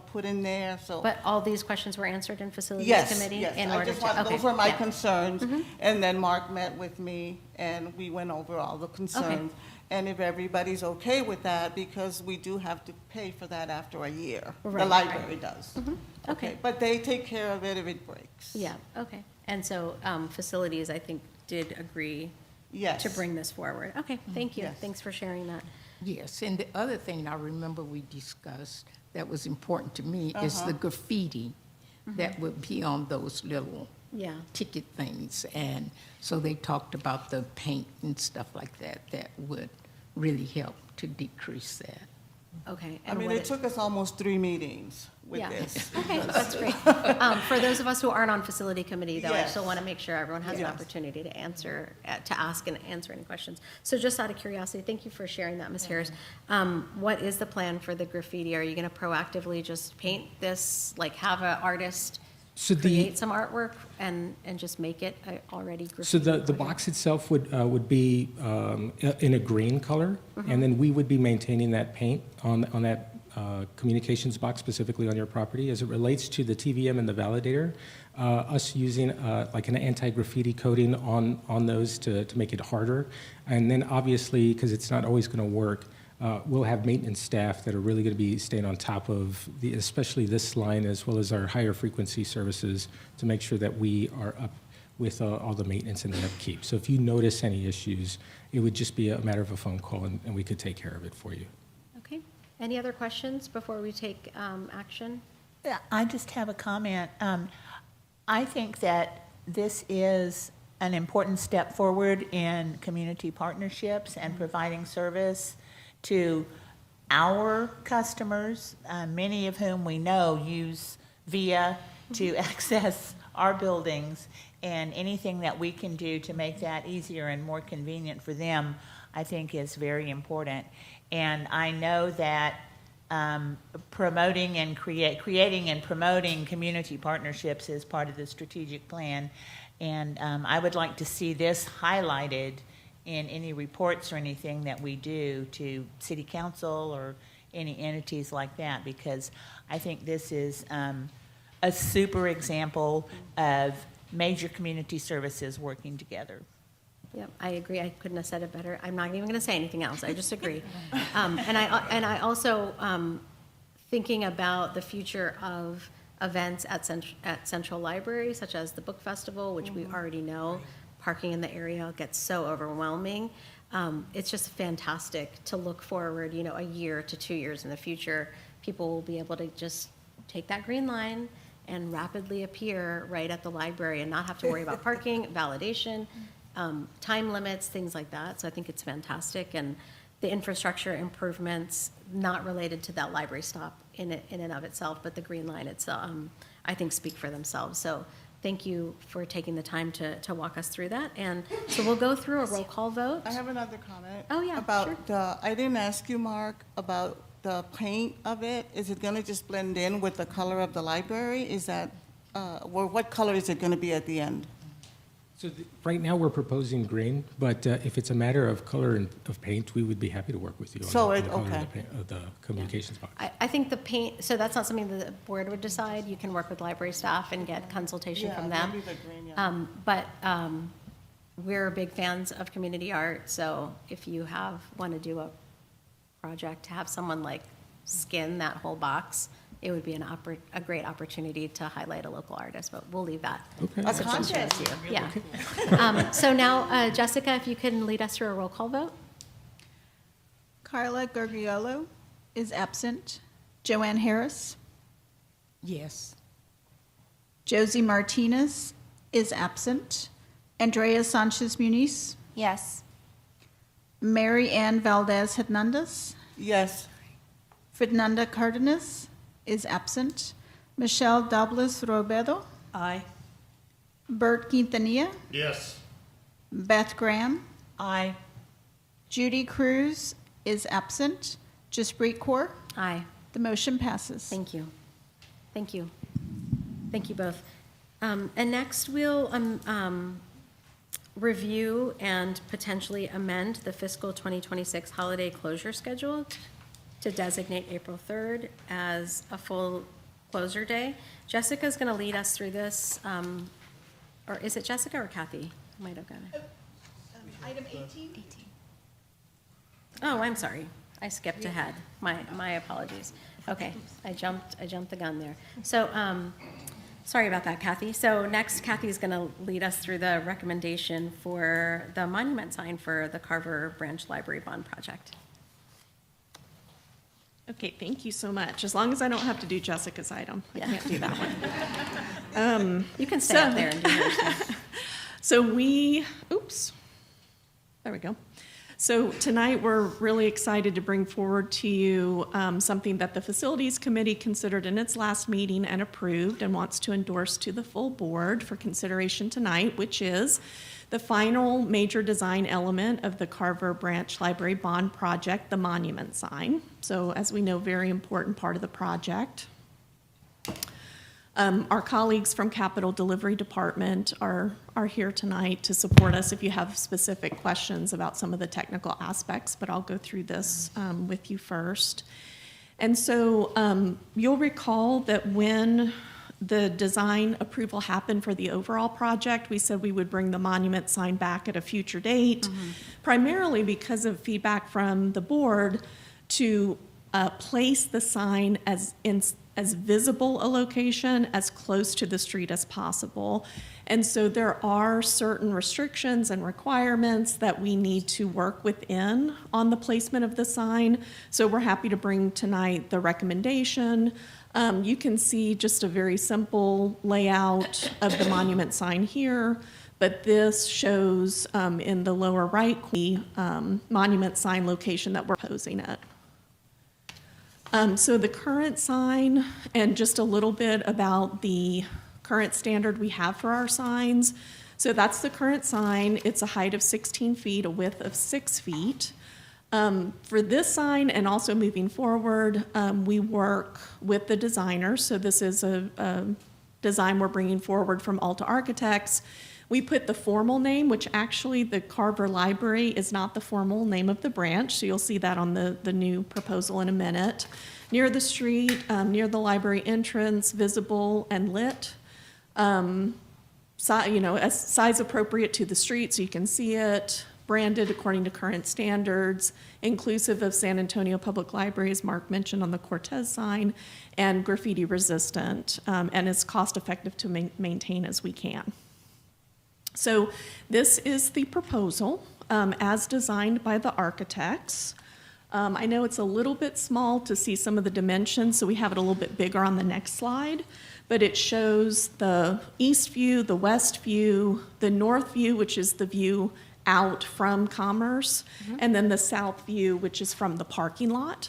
put in there, so. But all these questions were answered in Facilities Yes, Committee? yes, In I order just to, want, okay, those were my yeah. concerns, and then Mark met with me, and we went over all the concerns. And if everybody's okay with that, because we do have to pay for that after a year. The Right, library does. Okay. But they take care of it if it breaks. Yeah, okay. And so Facilities, I think, did agree Yes. to bring this forward. Okay, thank you. Yes. Thanks for sharing that. Yes, and the other thing I remember we discussed that was important to me is the graffiti that would be on those little Yeah. ticket things. And so they talked about the paint and stuff like that that would really help to decrease that. Okay. I and mean, what it took us almost 3 meetings with Yeah. this. Okay, that's great. For those of us who aren't on Facility Committee, though, I Yes. still want to make sure everyone has an Yes. opportunity to answer, to ask and answer any questions. So just out of curiosity, thank you for sharing that, Ms. Harris. What is the plan for the graffiti? Are you going to proactively just paint this, like have an artist So create some artwork and just make it already graffiti? So the box itself would be in a green color, and then we would be maintaining that paint on that communications box specifically on your property. As it relates to the TVM and the validator, us using like an anti-graffiti coating on those to make it harder. And then obviously, because it's not always going to work, we'll have maintenance staff that are really going to be staying on top of especially this line as well as our higher frequency services to make sure that we are up with all the maintenance and the upkeep. So if you notice any issues, it would just be a matter of a phone call and we could take care of it for you. Okay. Any other questions before we take action? Yeah, I just have a comment. I think that this is an important step forward in community partnerships and providing service to our customers, many of whom we know use VIA to access our buildings, and anything that we can do to make that easier and more convenient for them, I think is very important. And I know that promoting and creating and promoting community partnerships is part of the strategic plan. And I would like to see this highlighted in any reports or anything that we do to city council or any entities like that, because I think this is a super example of major community services working together. Yep, I agree. I couldn't have said it better. I'm not even going to say anything else. I just agree. And I also, thinking about the future of events at Central Library, such as the Book Festival, which we already know, parking in the area gets so overwhelming. It's just fantastic to look forward, a year to 2 years in the future. People will be able to just take that green line and rapidly appear right at the library and not have to worry about parking, validation, time limits, things like that. So I think it's fantastic. And the infrastructure improvements, not related to that library stop in and of itself, but the green line itself, I think speak for themselves. So thank you for taking the time to walk us through that. And so we'll go through a roll call vote. I have another comment. Oh, yeah, About sure. I didn't ask you, Mark, about the paint of it. Is it gonna just blend in with the color of the library? Is that, or what color is it gonna be at the end? So right now, we're proposing green, but if it's a matter of color and of paint, we would be happy to work with you on So the it- color okay. of the communications box. I think the paint, so that's not something that the board would decide. You can work with library staff and get consultation from them. Maybe the green, yeah. But we're big fans of community art, so if you want to do a project, to have someone like skin that whole box, it would be a great opportunity to highlight a local artist, but we'll leave that. Okay. A suggestion contest. to you. Yeah. So now, Jessica, if you can lead us through a roll call vote? Carla Gargiolo is absent. Joanne Harris, Yes. Josie Martinez is absent. Andrea Sanchez Muniz. Yes. Mary Ann Valdez Hernandez. Yes. Fernanda Cardenas is absent. Michelle Douglas Robedo. Aye. Bert Quintanilla. Yes. Beth Graham. Aye. Judy Cruz is absent. Jaspreet Kaur. Aye. The motion passes. Thank you. Thank you. Thank you both. And next, we'll review and potentially amend the fiscal 2026 holiday closure schedule to designate April 3rd as a full closure day. Jessica's going to lead us through this, or is it Jessica or Kathy? I might have gotten it. Item 18. Oh, I'm sorry. I skipped ahead. My apologies. Okay, I jumped the gun there. So, sorry about that, Kathy. So next, Kathy's going to lead us through the recommendation for the monument sign for the Carver Branch Library Bond Project. Okay, thank you so much. As long as I don't have to do Jessica's item, I can't do that one. You can stay up there and do yours. So there we go. So tonight, we're really excited to bring forward to you something that the Facilities Committee considered in its last meeting and approved and wants to endorse to the full board for consideration tonight, which is the final major design element of the Carver Branch Library Bond Project, the monument sign. So as we know, very important part of the project. Our colleagues from Capital Delivery Department are here tonight to support us if you have specific questions about some of the technical aspects, but I'll go through this with you first. And so you'll recall that when the design approval happened for the overall project, we said we would bring the monument sign back at a future date, primarily because of feedback from the board to place the sign as visible a location as close to the street as possible. And so there are certain restrictions and requirements that we need to work within on the placement of the sign. So we're happy to bring tonight the recommendation. You can see just a very simple layout of the monument sign here, but this shows in the lower right the monument sign location that we're proposing it. So the current sign, and just a little bit about the current standard we have for our signs. So that's the current sign. It's a height of 16 feet, a width of 6 feet. For this sign, and also moving forward, we work with the designers. So this is a design we're bringing forward from Alta Architects. We put the formal name, which actually the Carver Library is not the formal name of the branch, so you'll see that on the new proposal in a minute. Near the street, near the library entrance, visible and lit. As size appropriate to the street so you can see it, branded according to current standards, inclusive of San Antonio Public Library, as Mark mentioned on the Cortez sign, and graffiti resistant, and as cost effective to maintain as we can. So this is the proposal as designed by the architects. I know it's a little bit small to see some of the dimensions, so we have it a little bit bigger on the next slide, but it shows the east view, the west view, the north view, which is the view out from Commerce, and then the south view, which is from the parking lot.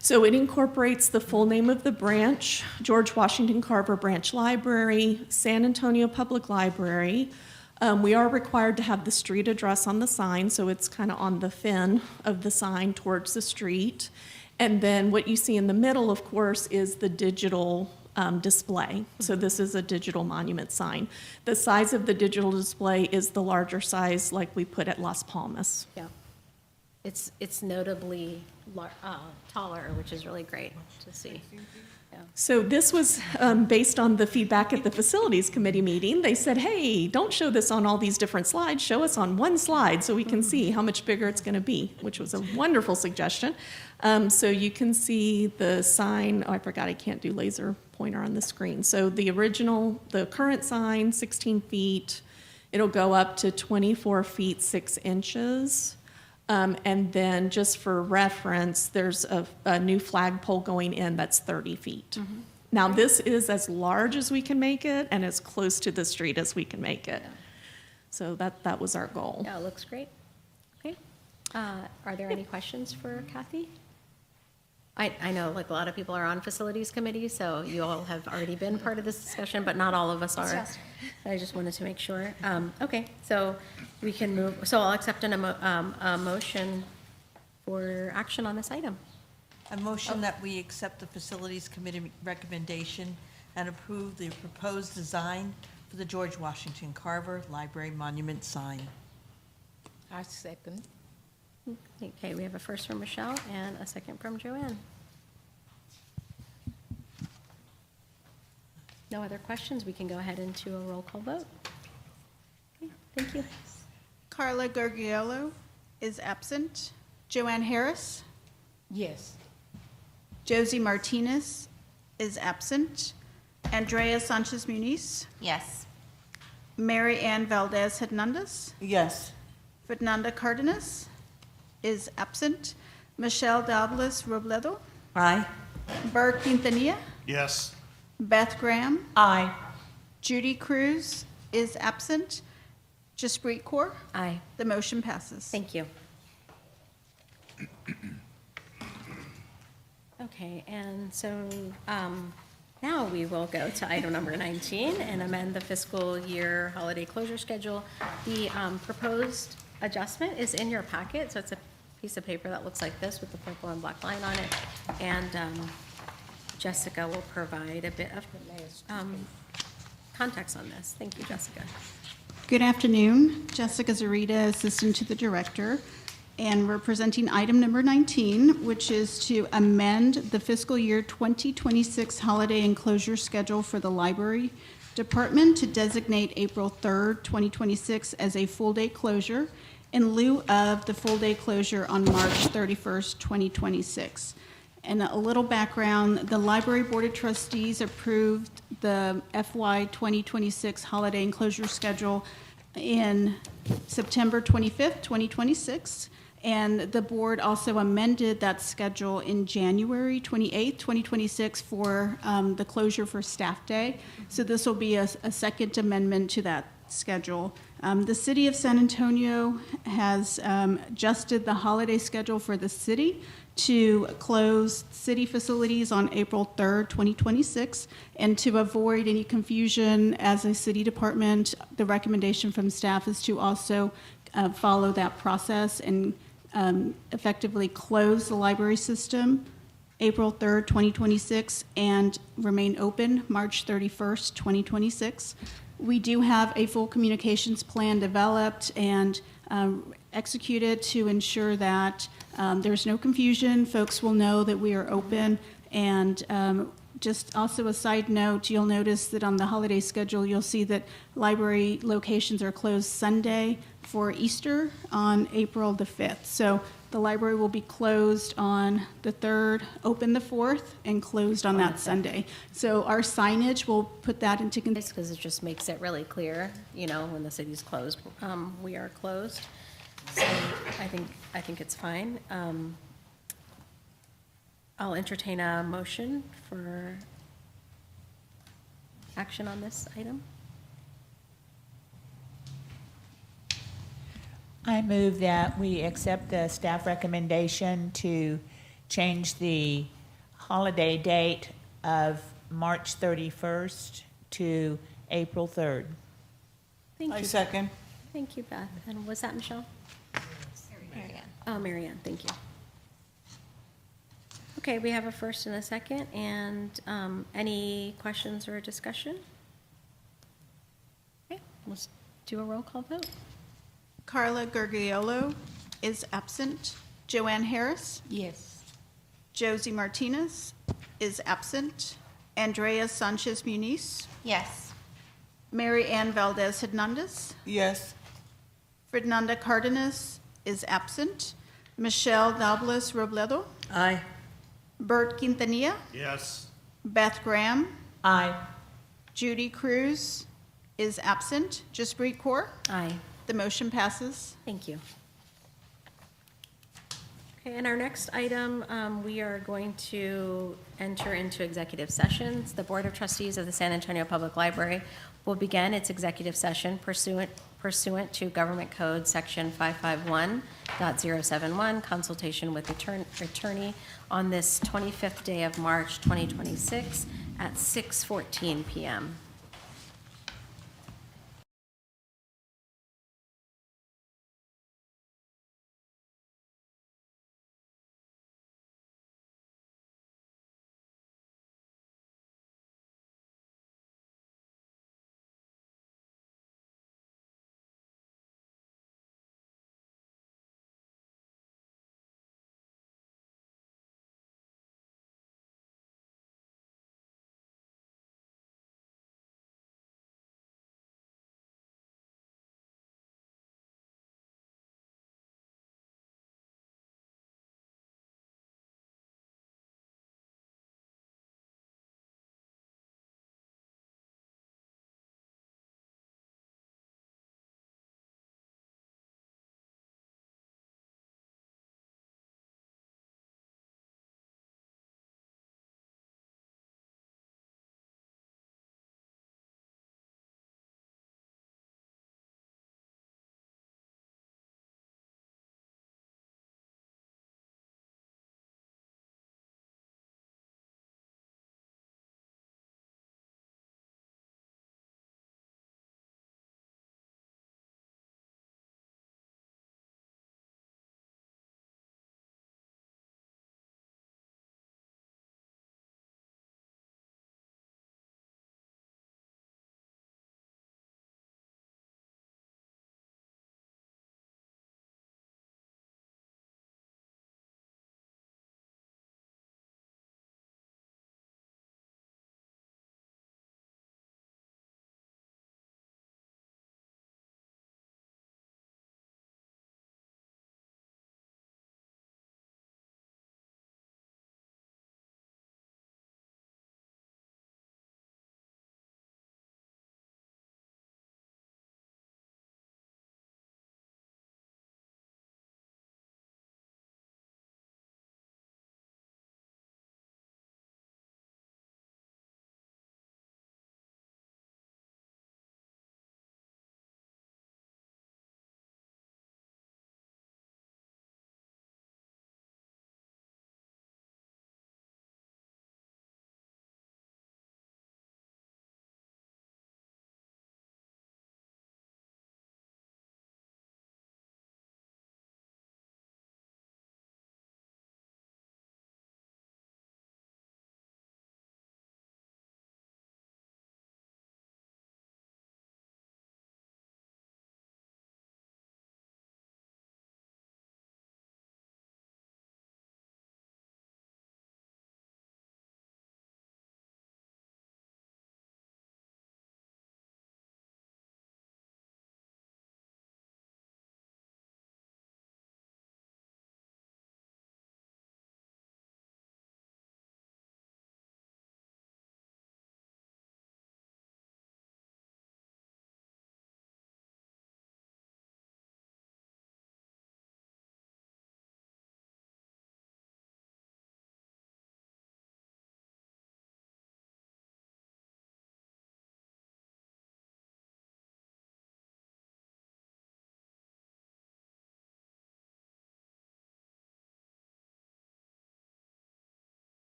So it incorporates the full name of the branch, George Washington Carver Branch Library, San Antonio Public Library. We are required to have the street address on the sign, so it's kind of on the fin of the sign towards the street. And then what you see in the middle, of course, is the digital display. So this is a digital monument sign. The size of the digital display is the larger size like we put at Las Palmas. Yeah. It's notably taller, which is really great to see. Yeah. So this was based on the feedback at the Facilities Committee meeting. They said, hey, don't show this on all these different slides. Show us on one slide so we can see how much bigger it's going to be, which was a wonderful suggestion. So you can see the sign. Oh, I forgot I can't do laser pointer on the screen. So the current sign, 16 feet. It'll go up to 24 feet, 6 inches. And then just for reference, there's a new flagpole going in that's 30 feet. Now, this is as large as we can make it and as close to the street as we can make it. So that was our goal. Yeah, it looks great. Okay. Are there any questions for Kathy? I know like a lot of people are on facilities committee, so you all have already been part of this discussion, but not all of us are. I just wanted to make sure. Okay, so we can move, so I'll accept a motion for action on this item. A motion that we accept the Facilities Committee recommendation and approve the proposed design for the George Washington Carver Library Monument sign. I second. Okay, we have a first from Michelle and a second from Joanne. No other questions? We can go ahead into a roll call vote. Okay, thank you. Carla Gargiulo is absent. Joanne Harris? Yes. Josie Martinez is absent. Andrea Sanchez Muniz? Yes. Mary Ann Valdez Hernandez? Yes. Fernanda Cardenas is absent. Michelle Douglas Robledo? Aye. Bert Quintanilla? Yes. Beth Graham? Aye. Judy Cruz is absent. Jaspreet Kaur? Aye. The motion passes. Thank you. Okay, and so now we will go to item number 19 and amend the fiscal year holiday closure schedule. The proposed adjustment is in your packet, so it's a piece of paper that looks like this with the purple and black line on it. And Jessica will provide a bit of context on this. Thank you, Jessica. Good afternoon. Jessica Zarita, Assistant to the Director. And we're presenting item number 19, which is to amend the fiscal year 2026 holiday enclosure schedule for the library department to designate April 3rd, 2026 as a full-day closure in lieu of the full-day closure on March 31st, 2026. And a little background, the Library Board of Trustees approved the FY 2026 holiday enclosure schedule in September 25th, 2026. And the board also amended that schedule in January 28th, 2026 for the closure for staff day. So this will be a second amendment to that schedule. The city of San Antonio has adjusted the holiday schedule for the city to close city facilities on April 3rd, 2026. And to avoid any confusion as a city department, the recommendation from staff is to also follow that process and effectively close the library system April 3rd, 2026, and remain open March 31st, 2026. We do have a full communications plan developed and executed to ensure that there's no confusion. Folks will know that we are open. And just also a side note, you'll notice that on the holiday schedule, you'll see that library locations are closed Sunday for Easter on April the 5th. So the library will be closed on the 3rd, open the 4th, and closed on that Sunday. So our signage will put that into consideration. Because it just makes it really clear, you know, when the city's closed, we are closed. So I think it's fine. I'll entertain a motion for action on this item. I move that we accept the staff recommendation to change the holiday date of March 31st to April 3rd. Thank you. I second. Thank you, Beth. And was that Michelle? Mary Ann. Oh, Mary Ann, thank you. Okay, we have a first and a second, and any questions or discussion? Okay, let's do a roll call vote. Carla Gargiulo is absent. Joanne Harris? Yes. Josie Martinez is absent. Andrea Sanchez Muniz? Yes. Mary Ann Valdez Hernandez? Yes. Fernanda Cardenas is absent. Michelle Douglas Robledo? Aye. Bert Quintanilla? Yes. Beth Graham? Aye. Judy Cruz is absent. Jaspreet Kaur? Aye. The motion passes. Thank you. Okay, and our next item, we are going to enter into executive sessions. The Board of Trustees of the San Antonio Public Library will begin its executive session pursuant to Government Code Section 551.071, consultation with attorney on this 25th day of March 2026 at 6:14 PM.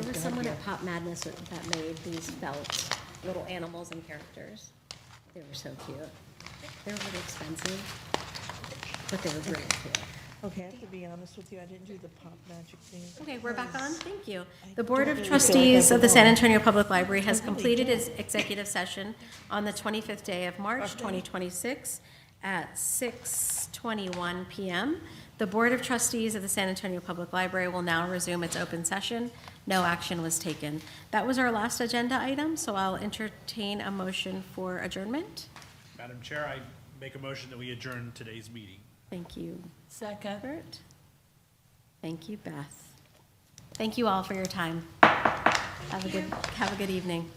was someone at Pop Madness that made these felt little animals and characters. They were so cute. They were really expensive, but they were really cute. Okay, I have to be honest with you, I didn't do the pop magic thing. Okay, we're back on. Thank you. The Board of Trustees of the San Antonio Public Library has completed its executive session on the 25th day of March, 2026 at 6:21 p.m. The Board of Trustees of the San Antonio Public Library will now resume its open session. No action was taken. That was our last agenda item, so I'll entertain a motion for adjournment. Madam Chair, I make a motion that we adjourn today's meeting. Thank you, Second. Bert. Thank you, Beth. Thank you all for your time. Have a good evening.